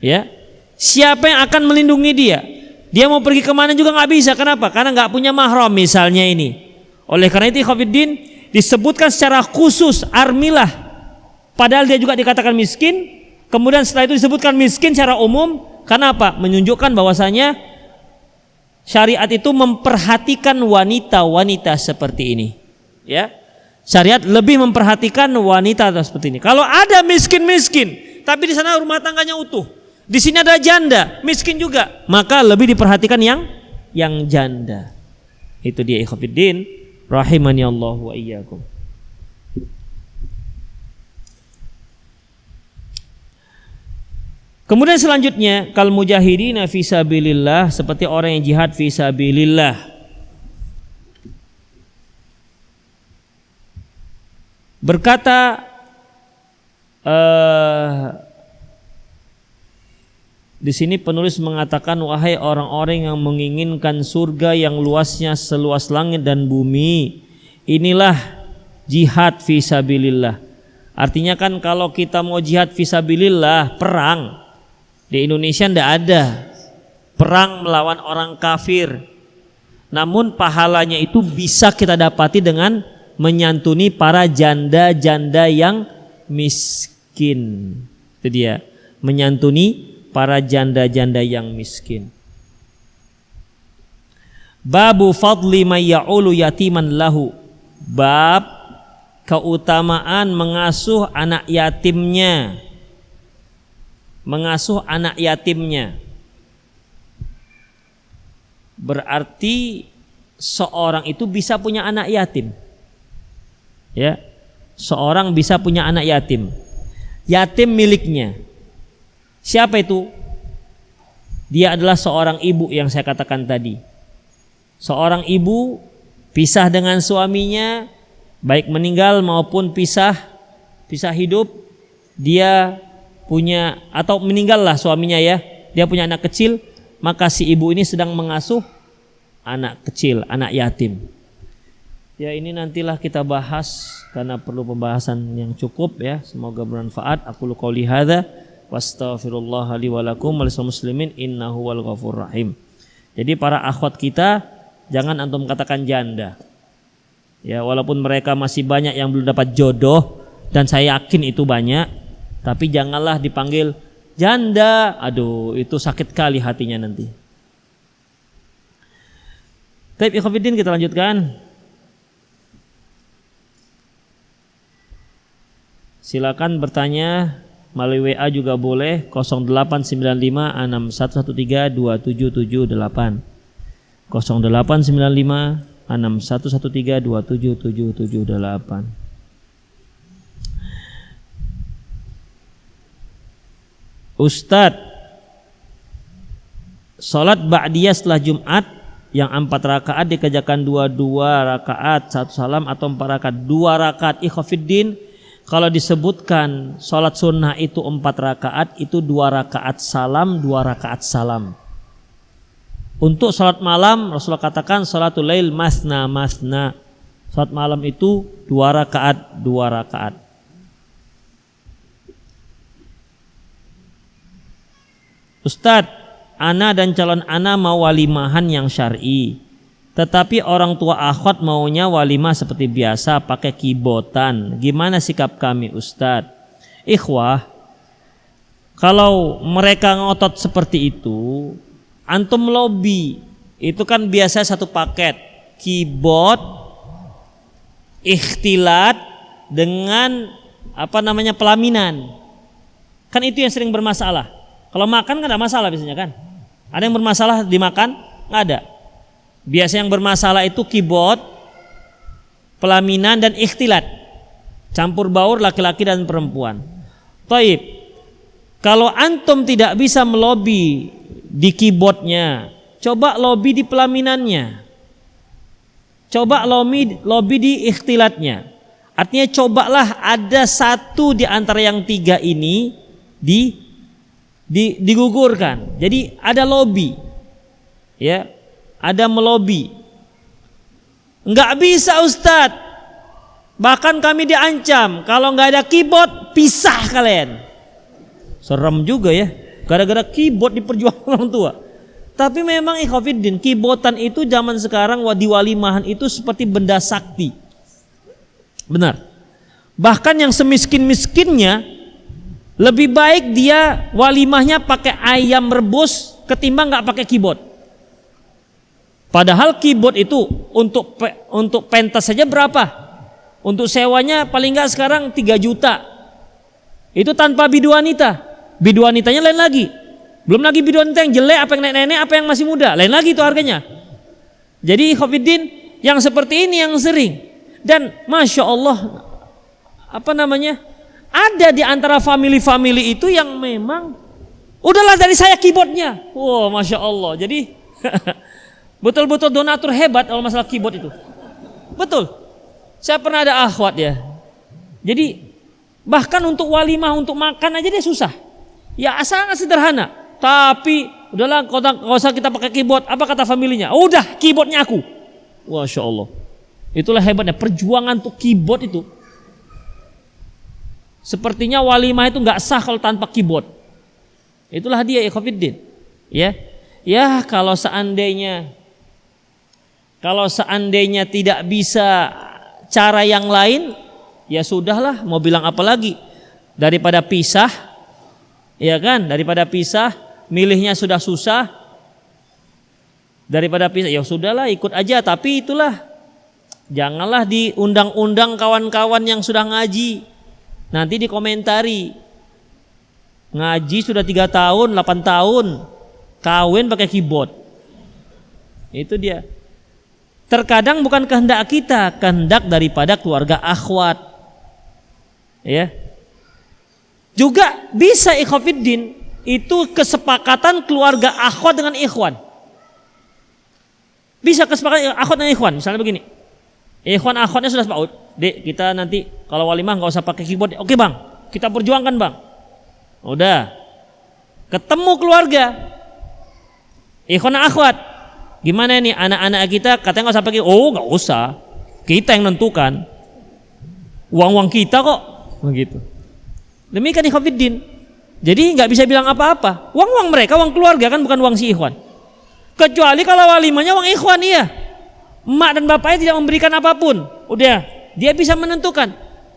Ya, siapa yang akan melindungi dia? Dia mau pergi kemana juga nggak bisa. Kenapa? Karena nggak punya mahram misalnya ini. Oleh karena itu ikhwatiddin disebutkan secara khusus armilah, padahal dia juga dikatakan miskin. Kemudian setelah itu disebutkan miskin secara umum. Karena apa? Menunjukkan bahwasanya syariat itu memperhatikan wanita-wanita seperti ini. Ya, syariat lebih memperhatikan wanita seperti ini. Kalau ada miskin-miskin, tapi di sana rumah tangganya utuh, di sini ada janda, miskin juga, maka lebih diperhatikan yang janda. Itu dia ikhwatiddin, rahimani Allah wa iyyakum. Kemudian selanjutnya kal mujahidina fi sabilillah, seperti orang yang jihad fi sabilillah. Berkata di sini penulis mengatakan, wahai orang-orang yang menginginkan surga yang luasnya seluas langit dan bumi, inilah jihad fi sabilillah. Artinya kan kalau kita mau jihad fi sabilillah, perang. Di Indonesia tidak ada perang melawan orang kafir. Namun pahalanya itu bisa kita dapati dengan menyantuni para janda-janda yang miskin. Itu dia, menyantuni para janda-janda yang miskin. Babu fadli may ya'ulu yatiman lahu. Bab keutamaan mengasuh anak yatimnya. Mengasuh anak yatimnya berarti seorang itu bisa punya anak yatim. Ya, seorang bisa punya anak yatim. Yatim miliknya. Siapa itu? Dia adalah seorang ibu yang saya katakan tadi. Seorang ibu pisah dengan suaminya, baik meninggal maupun pisah hidup, dia punya atau meninggallah suaminya ya, dia punya anak kecil, maka si ibu ini sedang mengasuh anak kecil, anak yatim. Ya, ini nantilah kita bahas karena perlu pembahasan yang cukup ya. Semoga bermanfaat. Aqulu qouli hadza wastaghfirullah li wa lakum wa lisal muslimin innahu wal ghafurur rahim. Jadi para akhwat kita jangan antum katakan janda. Ya, walaupun mereka masih banyak yang belum dapat jodoh dan saya yakin itu banyak. Tapi janganlah dipanggil janda. Aduh, itu sakit kali hatinya nanti. Baik, ikhwatiddin, kita lanjutkan. Silakan bertanya melalui WA juga boleh, 089561132778. 089561132778. Ustadz, sholat ba'diyah setelah Jumat yang 4 rakaat dikerjakan 2 rakaat 1 salam atau 4 rakaat 2 rakaat. Ikhwatiddin, kalau disebutkan sholat sunnah itu 4 rakaat, itu 2 rakaat salam 2 rakaat salam. Untuk sholat malam Rasulullah katakan sholatul lail masna masna. Sholat malam itu 2 rakaat 2 rakaat. Ustadz, ana dan calon ana mau walimahan yang syar'i, tetapi orang tua akhwat maunya walimah seperti biasa pakai kibotan. Gimana sikap kami Ustadz? Ikhwah, kalau mereka ngotot seperti itu, antum lobby. Itu kan biasa satu paket, kibot, ikhtilat dengan pelaminan. Kan itu yang sering bermasalah. Kalau makan kan ada masalah biasanya kan. Ada yang bermasalah dimakan? Nggak ada. Biasa yang bermasalah itu kibot, pelaminan dan ikhtilat. Campur baur laki-laki dan perempuan. Taib. Kalau antum tidak bisa melobi di kibotnya, coba lobi di pelaminannya. Coba lobi di ikhtilatnya. Artinya cobalah ada satu di antara yang 3 ini digugurkan. Jadi ada lobby, ya, ada melobi. Enggak bisa Ustadz, bahkan kami diancam kalau nggak ada keyboard pisah kalian. Serem juga ya, gara-gara keyboard diperjuangkan orang tua. Tapi memang ikhwatiddin, kibotan itu zaman sekarang di walimahan itu seperti benda sakti. Benar. Bahkan yang semiskin-miskinnya lebih baik dia walimahnya pakai ayam rebus ketimbang nggak pakai kibot. Padahal kibot itu untuk pentas saja berapa? Untuk sewanya paling nggak sekarang 3 juta. Itu tanpa biduanita. Biduanitanya lain lagi. Belum lagi biduanita yang jelek, apa yang nenek-nenek, apa yang masih muda. Lain lagi itu harganya. Jadi ikhwatiddin, yang seperti ini yang sering. Dan Masya Allah, ada di antara family-family itu yang memang udahlah dari saya keyboardnya. Wow, Masya Allah. Jadi betul-betul donatur hebat kalau masalah keyboard itu. Betul. Saya pernah ada akhwat ya. Jadi bahkan untuk walimah, untuk makan aja dia susah. Ya sangat sederhana. Tapi udahlah kalau usah kita pakai keyboard. Apa kata familinya? Oh, udah keyboardnya aku. Masya Allah. Itulah hebatnya perjuangan untuk keyboard itu. Sepertinya walimah itu nggak sah kalau tanpa keyboard. Itulah dia ikhwatiddin. Ya kalau seandainya tidak bisa cara yang lain, ya sudahlah, mau bilang apa lagi? Daripada pisah, ya kan? Daripada pisah, milihnya sudah susah. Daripada pisah, ya sudahlah, ikut aja. Tapi itulah, janganlah diundang-undang kawan-kawan yang sudah ngaji. Nanti dikomentari, ngaji sudah 3 tahun, 8 tahun, kawin pakai keyboard. Itu dia. Terkadang bukan kehendak kita, kehendak daripada keluarga akhwat. Ya. Juga bisa ikhwatiddin, itu kesepakatan keluarga akhwat dengan ikhwan. Bisa kesepakatan akhwat dengan ikhwan, misalnya begini. Ikhwan akhwatnya sudah sepakat, Dek, kita nanti kalau walimah nggak usah pakai keyboard. Oke bang, kita perjuangkan bang. Udah, ketemu keluarga, ikhwan akhwat, gimana nih anak-anak kita katanya nggak usah pakai. Oh nggak usah, kita yang nentukan, uang kita kok, begitu. Demikian ikhwatiddin. Jadi nggak bisa bilang apa-apa. Uang mereka, uang keluarga kan, bukan uang si ikhwan. Kecuali kalau walimahnya uang ikhwan, iya. Emak dan bapaknya tidak memberikan apapun, udah dia bisa menentukan.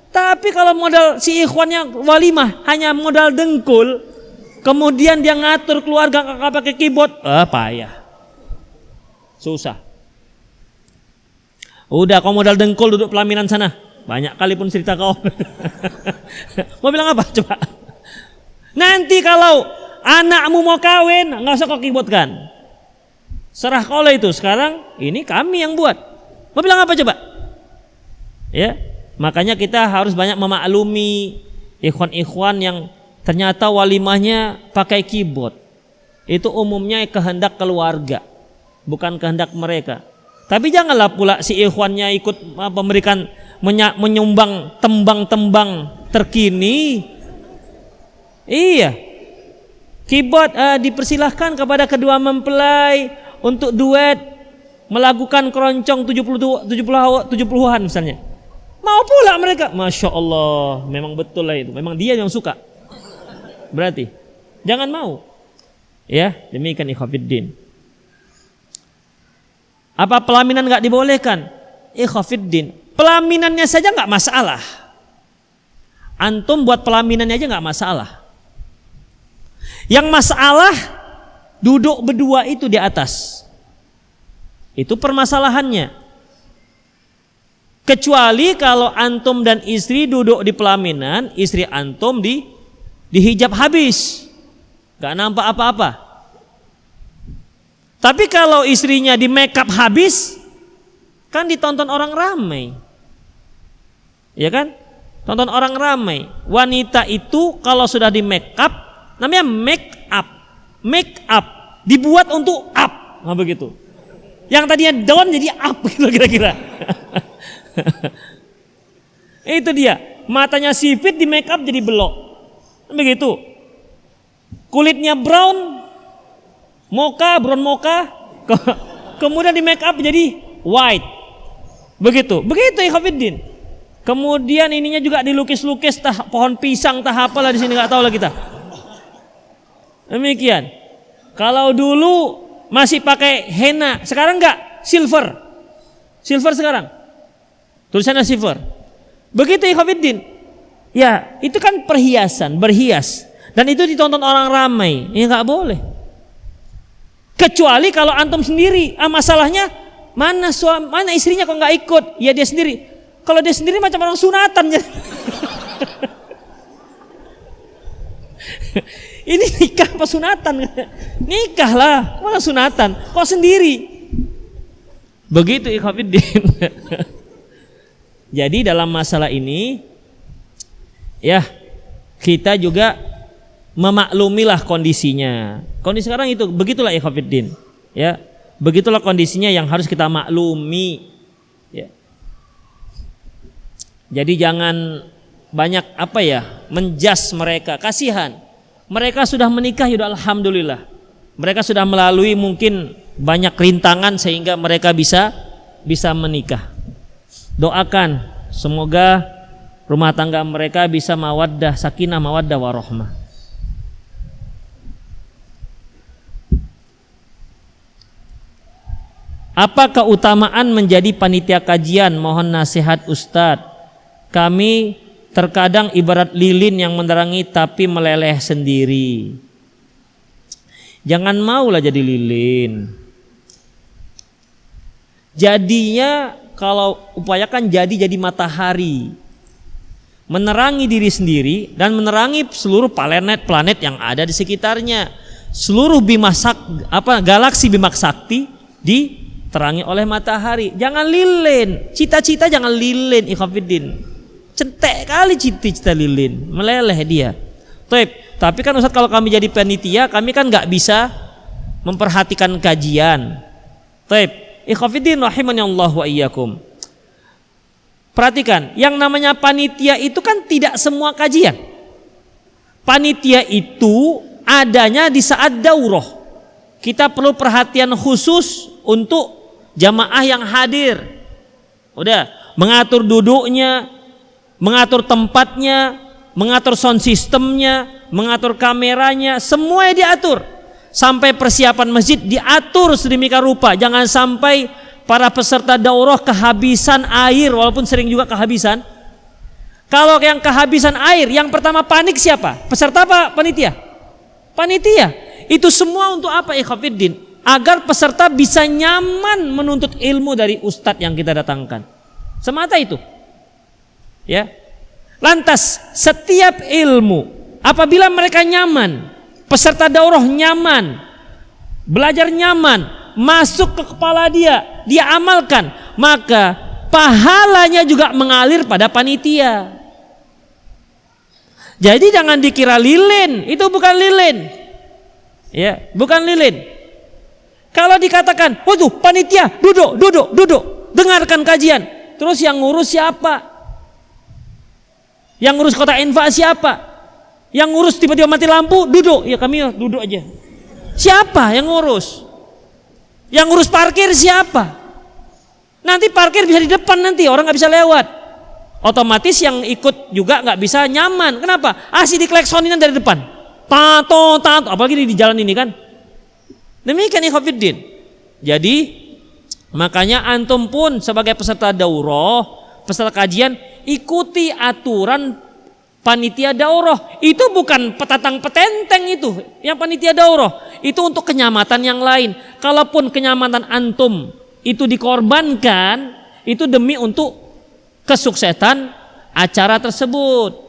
Tapi kalau modal si ikhwannya walimah hanya modal dengkul, kemudian dia ngatur keluarga nggak pakai keyboard, payah, susah. Udah kau modal dengkul duduk pelaminan sana, banyak kali pun cerita kau. Mau bilang apa coba? Nanti kalau anakmu mau kawin nggak usah kau keyboard kan. Serah kau lah itu. Sekarang ini kami yang buat. Mau bilang apa coba? Ya, makanya kita harus banyak memaklumi ikhwan-ikhwan yang ternyata walimahnya pakai keyboard. Itu umumnya kehendak keluarga, bukan kehendak mereka. Tapi janganlah pula si ikhwannya ikut memberikan menyumbang tembang-tembang terkini. Iya. Keyboard dipersilahkan kepada kedua mempelai untuk duet melakukan keroncong 70-an misalnya. Mau pula mereka. Masya Allah, memang betul lah itu. Memang dia yang suka. Berarti jangan mau. Ya, demikian ikhwatiddin. Apa pelaminan enggak dibolehkan? Ikhwatiddin, pelaminannya saja enggak masalah. Antum buat pelaminannya aja enggak masalah. Yang masalah duduk berdua itu di atas. Itu permasalahannya. Kecuali kalau antum dan istri duduk di pelaminan, istri antum dihijab habis, gak nampak apa-apa. Tapi kalau istrinya di make up habis, kan ditonton orang ramai. Ya kan? Tonton orang ramai. Wanita itu kalau sudah di make up, namanya make up. Make up dibuat untuk up, nah begitu. Yang tadinya down jadi up gitu kira-kira. Itu dia. Matanya sipit di make up jadi belok. Begitu. Kulitnya brown brown mocha, kemudian di make up jadi white. Begitu. Begitu ikhwatiddin. Kemudian ininya juga dilukis-lukis pohon pisang apalah di sini enggak tahu lah kita. Demikian. Kalau dulu masih pakai henna. Sekarang enggak, silver sekarang, tulisannya silver. Begitu ikhwatiddin. Ya, itu kan perhiasan, berhias, dan itu ditonton orang ramai. Ya enggak boleh. Kecuali kalau antum sendiri. Masalahnya mana istrinya kok enggak ikut? Ya dia sendiri. Kalau dia sendiri macam orang sunatan. Ini nikah apa sunatan? Nikah lah, mana sunatan? Kok sendiri? Begitu ikhwatiddin. Jadi dalam masalah ini, ya kita juga memaklumilah kondisinya. Kondisi sekarang itu begitulah ikhwatiddin. Ya, begitulah kondisinya yang harus kita maklumi. Ya. Jadi jangan banyak menjas mereka, kasihan. Mereka sudah menikah, ya alhamdulillah. Mereka sudah melalui mungkin banyak rintangan sehingga mereka bisa menikah. Doakan semoga rumah tangga mereka bisa mawaddah, sakinah, mawaddah warahmah. Apa keutamaan menjadi panitia kajian? Mohon nasihat Ustadz. Kami terkadang ibarat lilin yang menerangi tapi meleleh sendiri. Jangan maulah jadi lilin. Jadinya kalau upayakan jadi matahari, menerangi diri sendiri dan menerangi seluruh planet yang ada di sekitarnya. Seluruh galaksi Bima Sakti diterangi oleh matahari. Jangan lilin. Cita-cita jangan lilin, ikhwatiddin. Centek kali cita-cita lilin, meleleh dia. Tapi kan Ustaz, kalau kami jadi panitia, kami kan nggak bisa memperhatikan kajian. Ikhwatiddin rahimani Allah wa iyyakum. Perhatikan, yang namanya panitia itu kan tidak semua kajian. Panitia itu adanya di saat daurah. Kita perlu perhatian khusus untuk jamaah yang hadir. Udah, mengatur duduknya, mengatur tempatnya, mengatur sound systemnya, mengatur kameranya, semuanya diatur. Sampai persiapan masjid diatur sedemikian rupa. Jangan sampai para peserta daurah kehabisan air, walaupun sering juga kehabisan. Kalau yang kehabisan air, yang pertama panik siapa? Peserta apa panitia? Panitia. Itu semua untuk apa ikhwatiddin? Agar peserta bisa nyaman menuntut ilmu dari ustadz yang kita datangkan. Semata itu. Ya. Lantas setiap ilmu apabila mereka nyaman, peserta daurah nyaman, belajar nyaman, masuk ke kepala dia amalkan, maka pahalanya juga mengalir pada panitia. Jadi jangan dikira lilin, itu bukan lilin. Ya, bukan lilin. Kalau dikatakan, waduh panitia duduk, dengarkan kajian. Terus yang ngurus siapa? Yang ngurus kota infak siapa? Yang ngurus tiba-tiba mati lampu, duduk. Ya kami duduk aja. Siapa yang ngurus? Yang ngurus parkir siapa? Nanti parkir bisa di depan, nanti orang nggak bisa lewat. Otomatis yang ikut juga nggak bisa nyaman. Kenapa? Asih dikleksonin dari depan. Tato, apalagi di jalan ini kan. Demikian ikhwatiddin. Jadi makanya antum pun sebagai peserta daurah, peserta kajian, ikuti aturan panitia daurah. Itu bukan petatang petenteng itu. Yang panitia daurah itu untuk kenyamanan yang lain. Kalaupun kenyamanan antum itu dikorbankan, itu demi untuk kesuksesan acara tersebut.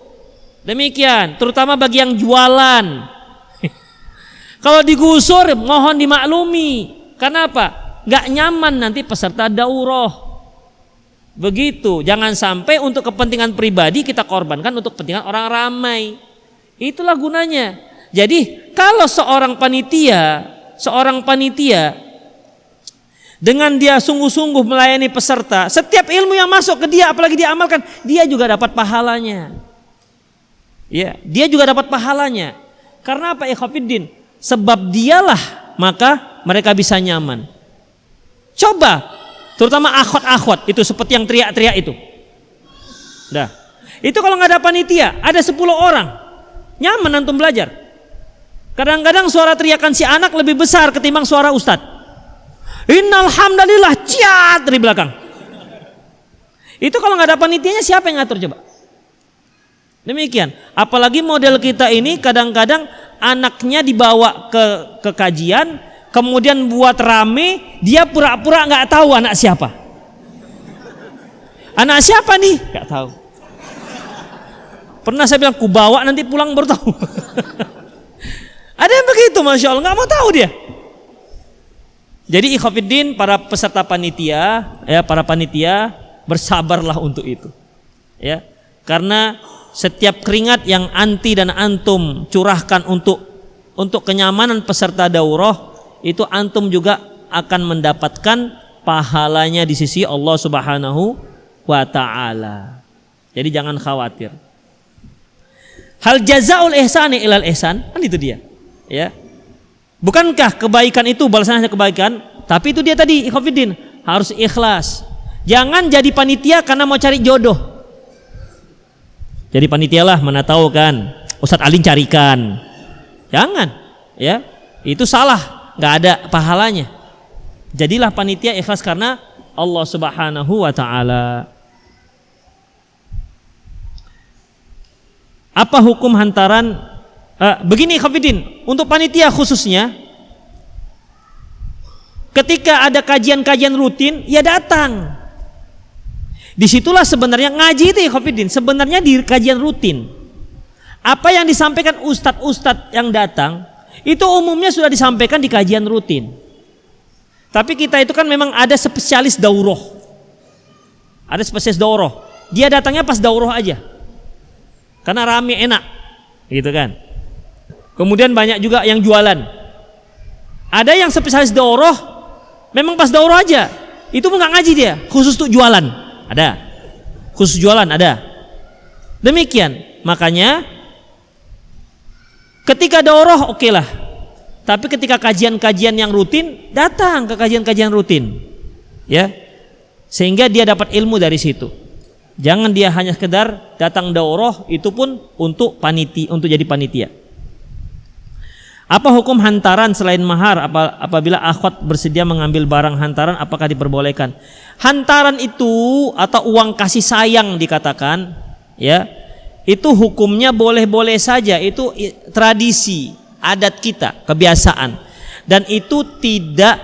Demikian, terutama bagi yang jualan. Kalau digusur mohon dimaklumi. Kenapa? Gak nyaman nanti peserta daurah. Begitu, jangan sampai untuk kepentingan pribadi kita korbankan untuk kepentingan orang ramai. Itulah gunanya. Jadi kalau seorang panitia dengan dia sungguh-sungguh melayani peserta, setiap ilmu yang masuk ke dia apalagi dia amalkan, dia juga dapat pahalanya. Ya, dia juga dapat pahalanya. Karena apa ikhwatiddin? Sebab dialah maka mereka bisa nyaman. Coba, terutama akhwat-akhwat itu seperti yang teriak-teriak itu. Dah. Itu kalau nggak ada panitia, ada 10 orang, nyaman antum belajar. Kadang-kadang suara teriakan si anak lebih besar ketimbang suara ustadz. Innal hamdalillah, ciat dari belakang. Itu kalau nggak ada panitianya siapa yang ngatur coba? Demikian. Apalagi model kita ini kadang-kadang anaknya dibawa ke kajian, kemudian buat rame, dia pura-pura nggak tahu anak siapa. Anak siapa nih? Nggak tahu. Pernah saya bilang, ku bawa nanti pulang baru tahu. Ada yang begitu, masya Allah, nggak mau tahu dia. Jadi ikhwatiddin, para peserta panitia, ya para panitia, bersabarlah untuk itu, ya, karena setiap keringat yang anti dan antum curahkan untuk kenyamanan peserta daurah, itu antum juga akan mendapatkan pahalanya di sisi Allah Subhanahu wa ta'ala. Jadi jangan khawatir. Hal jazaul ihsani ilal ihsan, kan itu dia, ya. Bukankah kebaikan itu balasannya kebaikan? Tapi itu dia tadi, ikhwatiddin, harus ikhlas. Jangan jadi panitia karena mau cari jodoh. Jadi panitialah, mana tahu kan Ustadz Alin carikan. Jangan, ya. Itu salah, nggak ada pahalanya. Jadilah panitia ikhlas karena Allah Subhanahu wa ta'ala. Apa hukum hantaran? Begini ikhwatiddin, untuk panitia khususnya, ketika ada kajian-kajian rutin, ya datang. Disitulah sebenarnya ngaji itu ikhwatiddin, sebenarnya di kajian rutin. Apa yang disampaikan ustadz-ustadz yang datang, itu umumnya sudah disampaikan di kajian rutin. Tapi kita itu kan memang ada spesialis daurah. Ada spesialis daurah. Dia datangnya pas daurah aja. Karena rame enak. Gitu kan. Kemudian banyak juga yang jualan. Ada yang spesialis daurah, memang pas daurah aja. Itu pun nggak ngaji dia, khusus untuk jualan. Ada. Khusus jualan ada. Demikian. Makanya ketika daurah oke lah. Tapi ketika kajian-kajian yang rutin, datang ke kajian-kajian rutin. Ya. Sehingga dia dapat ilmu dari situ. Jangan dia hanya sekedar datang daurah, itu pun untuk jadi panitia. Apa hukum hantaran selain mahar apabila akhwat bersedia mengambil barang hantaran, apakah diperbolehkan? Hantaran itu atau uang kasih sayang dikatakan, ya, itu hukumnya boleh-boleh saja, itu tradisi, adat kita, kebiasaan, dan itu tidak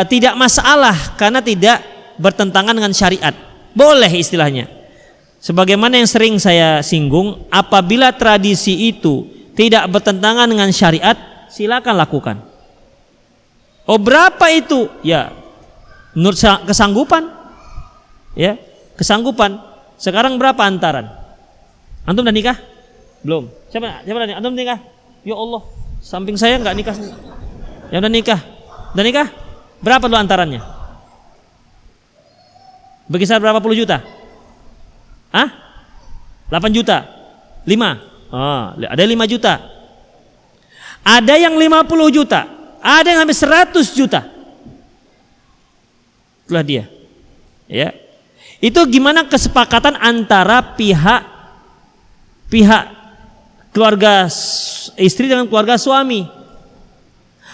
tidak masalah karena tidak bertentangan dengan syariat, boleh istilahnya. Sebagaimana yang sering saya singgung, apabila tradisi itu tidak bertentangan dengan syariat, silakan lakukan. Oh, berapa itu? Ya, menurut kesanggupan. Ya, kesanggupan. Sekarang berapa hantaran? Antum udah nikah? Belum. Siapa nih? Antum nikah? Ya Allah, samping saya nggak nikah. Yang udah nikah? Udah nikah? Berapa dulu hantarannya? Berkisar berapa puluh juta? 8 juta? 5? Ada 5 juta. Ada yang 50 juta. Ada yang hampir 100 juta. Itulah dia. Ya. Itu gimana kesepakatan antara pihak keluarga istri dengan keluarga suami.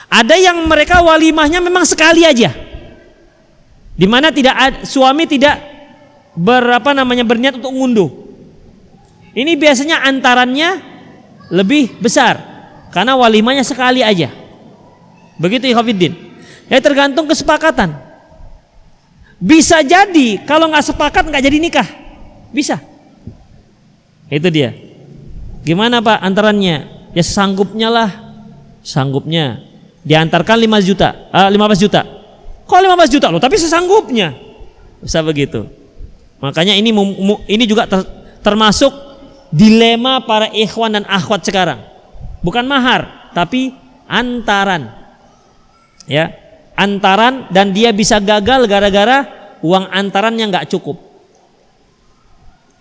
Ada yang mereka walimahnya memang sekali aja. Di mana suami tidak berniat untuk ngunduh. Ini biasanya antarannya lebih besar karena walimahnya sekali aja. Begitu ikhwatiddin. Ya, tergantung kesepakatan. Bisa jadi kalau nggak sepakat nggak jadi nikah. Bisa. Itu dia. Gimana Pak antarannya? Ya sanggupnya lah. Sanggupnya. Diantarkan 15 juta. Kok 15 juta loh? Tapi sesanggupnya. Bisa begitu. Makanya ini juga termasuk dilema para ikhwan dan akhwat sekarang. Bukan mahar, tapi antaran. Ya, antaran, dan dia bisa gagal gara-gara uang antarannya nggak cukup.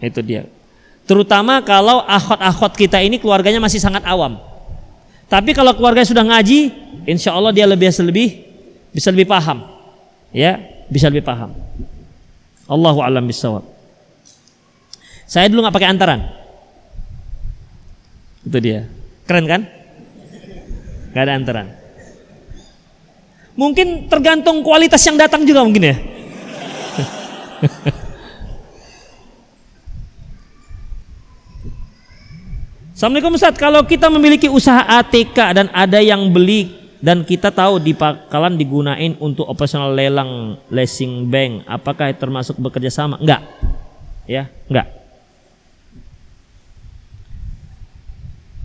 Itu dia. Terutama kalau akhwat-akhwat kita ini keluarganya masih sangat awam. Tapi kalau keluarganya sudah ngaji, insya Allah dia bisa lebih paham. Ya, bisa lebih paham. Allahu a'lam bishawab. Saya dulu nggak pakai antaran. Itu dia. Keren kan? Gak ada antaran. Mungkin tergantung kualitas yang datang juga mungkin ya. Assalamualaikum Ustaz, kalau kita memiliki usaha ATK dan ada yang beli dan kita tahu di bakalan digunain untuk operasional lelang leasing bank, apakah termasuk bekerja sama? Enggak. Ya, enggak.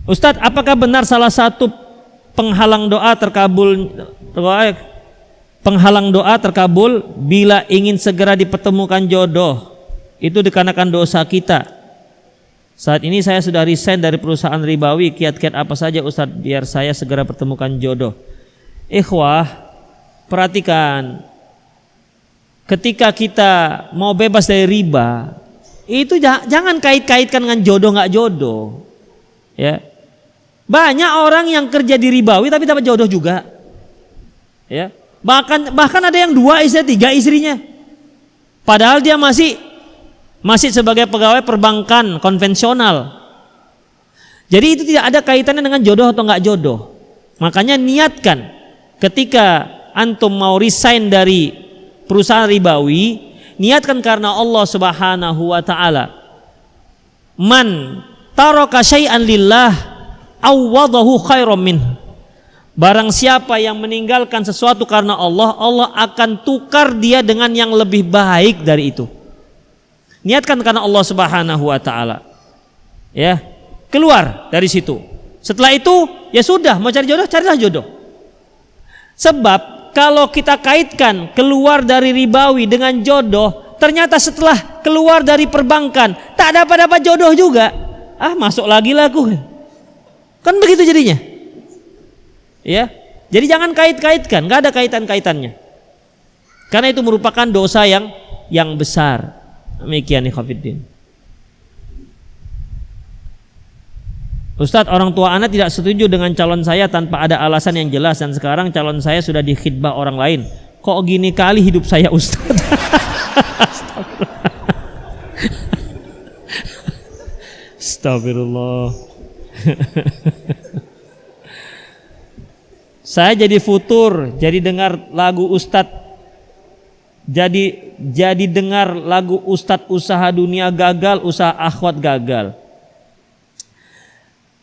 Ustaz, apakah benar salah satu penghalang doa terkabul bila ingin segera dipertemukan jodoh itu dikarenakan dosa kita? Saat ini saya sudah resign dari perusahaan ribawi. Kiat-kiat apa saja Ustaz biar saya segera pertemukan jodoh? Ikhwah, perhatikan, ketika kita mau bebas dari riba, itu jangan kait-kaitkan dengan jodoh nggak jodoh. Ya, banyak orang yang kerja di ribawi tapi dapat jodoh juga. Ya, bahkan ada yang 2 istri, 3 istrinya. Padahal dia masih sebagai pegawai perbankan konvensional. Jadi itu tidak ada kaitannya dengan jodoh atau nggak jodoh. Makanya niatkan ketika antum mau resign dari perusahaan ribawi, niatkan karena Allah Subhanahu wa taala. Man taraka syai'an lillah awwadahu khairam min. Barang siapa yang meninggalkan sesuatu karena Allah, Allah akan tukar dia dengan yang lebih baik dari itu. Niatkan karena Allah Subhanahu wa taala. Ya, keluar dari situ. Setelah itu ya sudah, mau cari jodoh, carilah jodoh. Sebab kalau kita kaitkan keluar dari ribawi dengan jodoh, ternyata setelah keluar dari perbankan tak dapat jodoh juga. Masuk lagi aku. Kan begitu jadinya. Ya. Jadi jangan kait-kaitkan, enggak ada kaitan-kaitannya. Karena itu merupakan dosa yang besar. Demikian ikhwatiddin. Ustadz, orang tua anak tidak setuju dengan calon saya tanpa ada alasan yang jelas dan sekarang calon saya sudah dikhidbah orang lain. Kok gini kali hidup saya Ustadz? Astagfirullah. Saya jadi futur, jadi dengar lagu Ustadz. Jadi dengar lagu Ustadz, usaha dunia gagal, usaha akhwat gagal.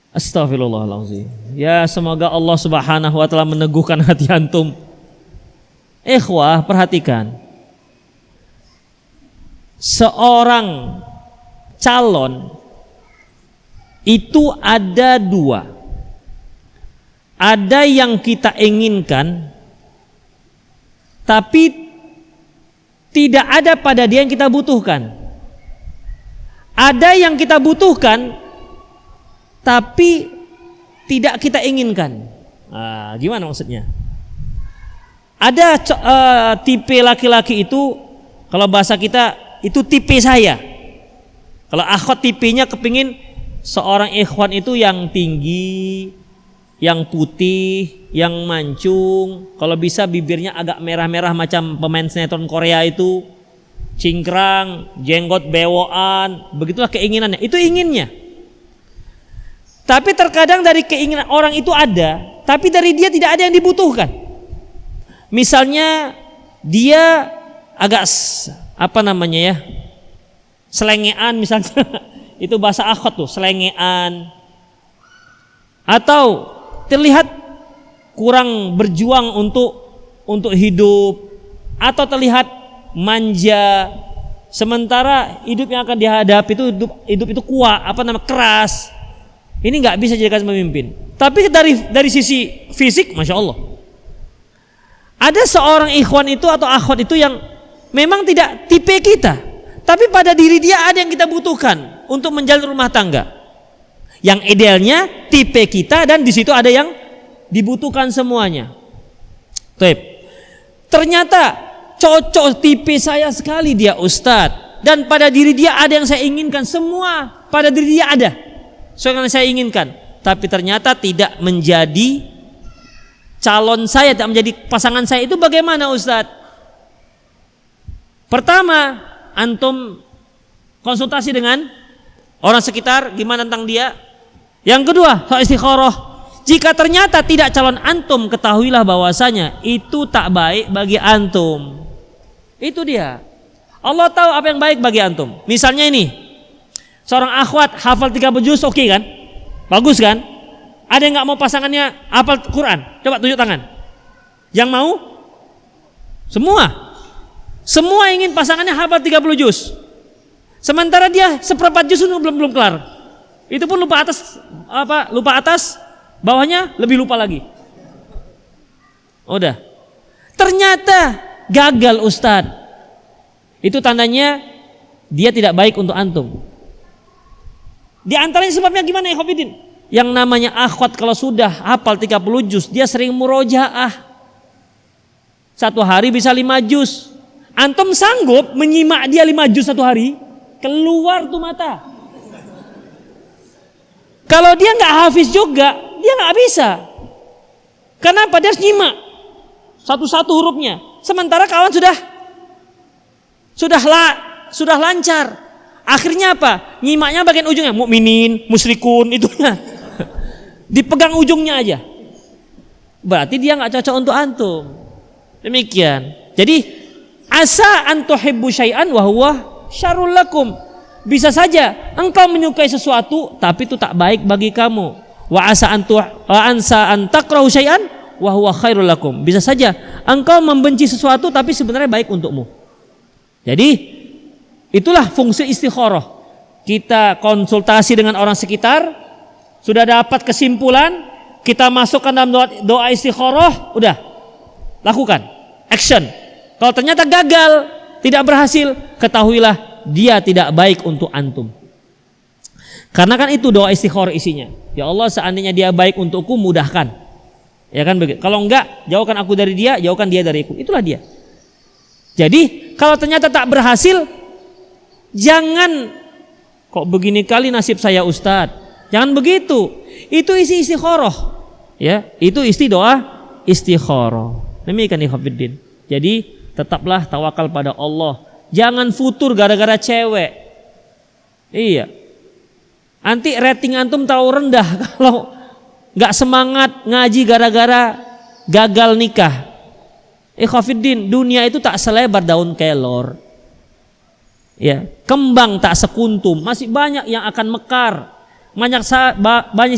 Astagfirullahaladzim. Ya, semoga Allah Subhanahu wa taala meneguhkan hati antum. Ikhwah, perhatikan. Seorang calon itu ada 2. Ada yang kita inginkan tapi tidak ada pada dia yang kita butuhkan. Ada yang kita butuhkan tapi tidak kita inginkan. Gimana maksudnya? Ada tipe laki-laki itu, kalau bahasa kita itu tipe saya. Kalau akhwat tipenya kepingin seorang ikhwan itu yang tinggi, yang putih, yang mancung, kalau bisa bibirnya agak merah-merah macam pemain sinetron Korea itu, cingkrang, jenggot bewoan, begitulah keinginannya. Itu inginnya. Tapi terkadang dari keinginan orang itu ada, tapi dari dia tidak ada yang dibutuhkan. Misalnya dia agak selengean misalnya. Itu bahasa akhwat tuh, selengean. Atau terlihat kurang berjuang untuk hidup, atau terlihat manja, sementara hidup yang akan dihadapi itu hidup itu kuat, keras. Ini nggak bisa jadikan pemimpin. Tapi dari sisi fisik, masya Allah, ada seorang ikhwan itu atau akhwat itu yang memang tidak tipe kita, tapi pada diri dia ada yang kita butuhkan untuk menjalin rumah tangga. Yang idealnya tipe kita dan di situ ada yang dibutuhkan semuanya. Ternyata cocok tipe saya sekali dia Ustadz, dan pada diri dia ada yang saya inginkan, semua pada diri dia ada yang saya inginkan, tapi ternyata tidak menjadi calon saya, tidak menjadi pasangan saya. Itu bagaimana Ustadz? Pertama, antum konsultasi dengan orang sekitar, gimana tentang dia. Yang kedua, istikharah, Jika ternyata tidak calon antum, ketahuilah bahwasanya itu tak baik bagi antum. Itu dia. Allah tahu apa yang baik bagi antum. Misalnya ini, seorang akhwat hafal 30 juz, oke kan? Bagus kan? Ada yang nggak mau pasangannya hafal Quran? Coba tunjuk tangan. Yang mau? Semua ingin pasangannya hafal 30 juz. Sementara dia seperempat juz belum kelar. Itu pun lupa atas, bawahnya lebih lupa lagi. Udah. Ternyata gagal Ustadz. Itu tandanya dia tidak baik untuk antum. Di antaranya sebabnya gimana ya Khofidin? Yang namanya akhwat kalau sudah hafal 30 juz, dia sering murojaah. Satu hari bisa 5 juz. Antum sanggup menyimak dia 5 juz satu hari? Keluar tuh mata. Kalau dia nggak hafiz juga, dia nggak bisa. Kenapa? Dia harus nyimak satu-satu hurufnya. Sementara kawan sudah lancar. Akhirnya apa? Nyimaknya bagian ujungnya, mukminin, musyrikun, itunya. Dipegang ujungnya aja. Berarti dia nggak cocok untuk antum. Demikian. Jadi asa an tuhibbu syai'an wa huwa syarrul lakum. Bisa saja engkau menyukai sesuatu tapi itu tak baik bagi kamu. Wa asa an takrahu syai'an wa huwa khairul lakum. Bisa saja engkau membenci sesuatu tapi sebenarnya baik untukmu. Jadi itulah fungsi istikharah. Kita konsultasi dengan orang sekitar, sudah dapat kesimpulan, kita masukkan dalam doa istikharah, udah lakukan, action. Kalau ternyata gagal, tidak berhasil, ketahuilah dia tidak baik untuk antum. Karena kan itu doa istikharah isinya. Ya Allah, seandainya dia baik untukku, mudahkan. Ya kan begitu. Kalau enggak, jauhkan aku dari dia, jauhkan dia dariku. Itulah dia. Jadi kalau ternyata tak berhasil, jangan kok begini kali nasib saya Ustadz. Jangan begitu. Itu isi istikharah. Ya, itu isi doa istikharah. Demikian ikhwatiddin. Jadi tetaplah tawakal pada Allah. Jangan futur gara-gara cewek. Iya. Nanti rating antum terlalu rendah kalau nggak semangat ngaji gara-gara gagal nikah. Ikhwatiddin, dunia itu tak selebar daun kelor. Ya, kembang tak sekuntum. Masih banyak yang akan mekar.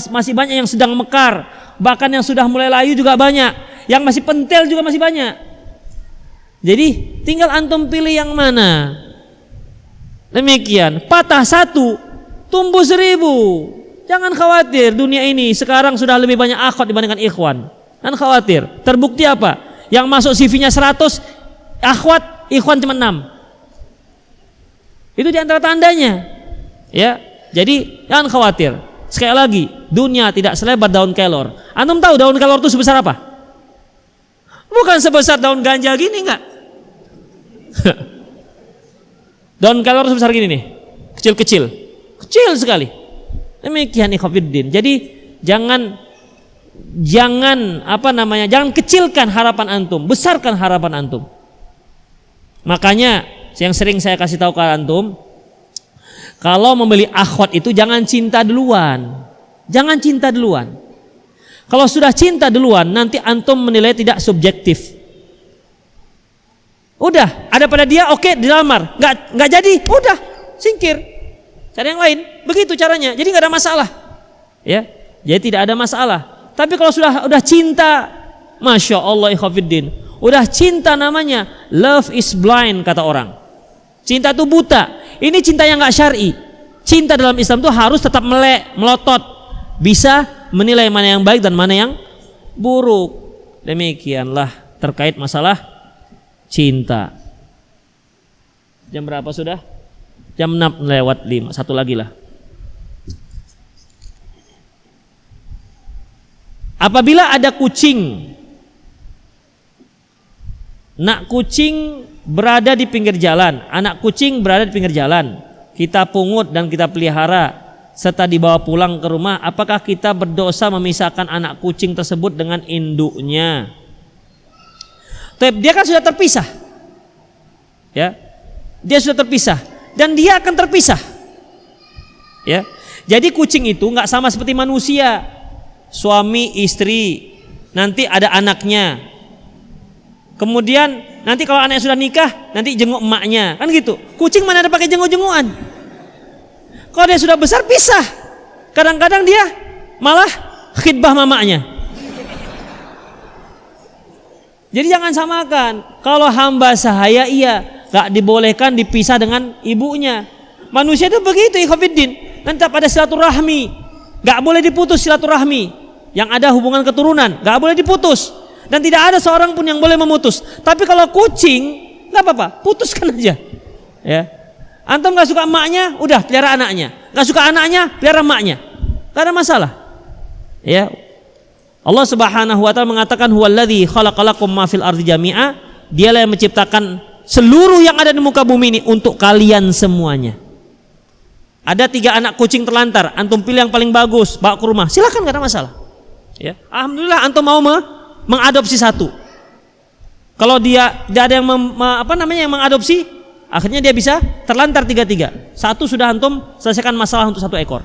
Masih banyak yang sedang mekar. Bahkan yang sudah mulai layu juga banyak. Yang masih pentel juga masih banyak. Jadi tinggal antum pilih yang mana. Demikian, patah 1 tumbuh 1000. Jangan khawatir, dunia ini sekarang sudah lebih banyak akhwat dibandingkan ikhwan. Jangan khawatir. Terbukti apa? Yang masuk CV-nya 100 akhwat, ikhwan cuma 6. Itu diantara tandanya. Ya, jadi jangan khawatir. Sekali lagi, dunia tidak selebar daun kelor. Antum tahu daun kelor itu sebesar apa? Bukan sebesar daun ganja gini enggak. Daun kelor sebesar gini nih. Kecil-kecil. Kecil sekali. Demikian ikhwatiddin. Jadi jangan jangan kecilkan harapan antum, besarkan harapan antum. Makanya yang sering saya kasih tahu ke antum, kalau membeli akhwat itu jangan cinta duluan. Jangan cinta duluan. Kalau sudah cinta duluan, nanti antum menilai tidak subjektif. Udah, ada pada dia, oke, dilamar. Nggak jadi, udah, singkir. Cari yang lain. Begitu caranya. Jadi nggak ada masalah. Ya, jadi tidak ada masalah. Tapi kalau udah cinta, masya Allah ikhwatiddin, udah cinta namanya love is blind kata orang. Cinta itu buta. Ini cinta yang nggak syar'i. Cinta dalam Islam itu harus tetap melotot, bisa menilai mana yang baik dan mana yang buruk. Demikianlah terkait masalah cinta. Jam berapa sudah? Jam 6:05. Satu lagi lah. Apabila ada kucing, nak kucing berada di pinggir jalan, anak kucing berada di pinggir jalan, kita pungut dan kita pelihara serta dibawa pulang ke rumah, apakah kita berdosa memisahkan anak kucing tersebut dengan induknya? Dia kan sudah terpisah, ya, dia sudah terpisah dan dia akan terpisah, ya. Jadi kucing itu nggak sama seperti manusia. suami istri, nanti ada anaknya. Kemudian nanti kalau anaknya sudah nikah, nanti jenguk emaknya, kan gitu. Kucing mana ada pakai jenguk-jengukan? Kalau dia sudah besar pisah. Kadang-kadang dia malah khidbah mamanya. Jadi jangan samakan. Kalau hamba sahaya iya, gak dibolehkan dipisah dengan ibunya. Manusia itu begitu, ikhwatiddin. Nanti pada silaturahmi, gak boleh diputus silaturahmi. Yang ada hubungan keturunan, gak boleh diputus. Dan tidak ada seorang pun yang boleh memutus. Tapi kalau kucing, gak apa-apa, putuskan aja. Ya, antum gak suka emaknya, udah pelihara anaknya. Gak suka anaknya, pelihara emaknya. Gak ada masalah. Ya, Allah Subhanahu wa taala mengatakan huwallazi khalaqalakum ma fil ardi jami'a. Dialah yang menciptakan seluruh yang ada di muka bumi ini untuk kalian semuanya. Ada 3 anak kucing terlantar, antum pilih yang paling bagus, bawa ke rumah, silakan, gak ada masalah. Ya, alhamdulillah antum mau mengadopsi 1. Kalau dia tidak ada yang yang mengadopsi, akhirnya dia bisa terlantar 3-3. 1 sudah antum selesaikan masalah untuk 1 ekor.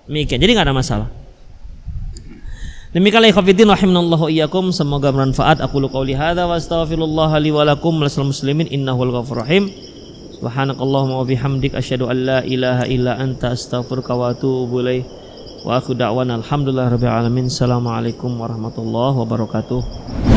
Demikian, jadi nggak ada masalah. Demikianlah ikhwatiddin rahimanallahu iyyakum, semoga bermanfaat. Aku qouli hadza wa astaghfirullah li wa lakum wa lisal muslimin innahu al-ghafurur rahim. Subhanakallahumma wa bihamdik asyhadu an la ilaha illa anta astaghfiruka wa atubu ilaik. Wa akhu da'wana alhamdulillahirabbil alamin. Assalamualaikum warahmatullahi wabarakatuh.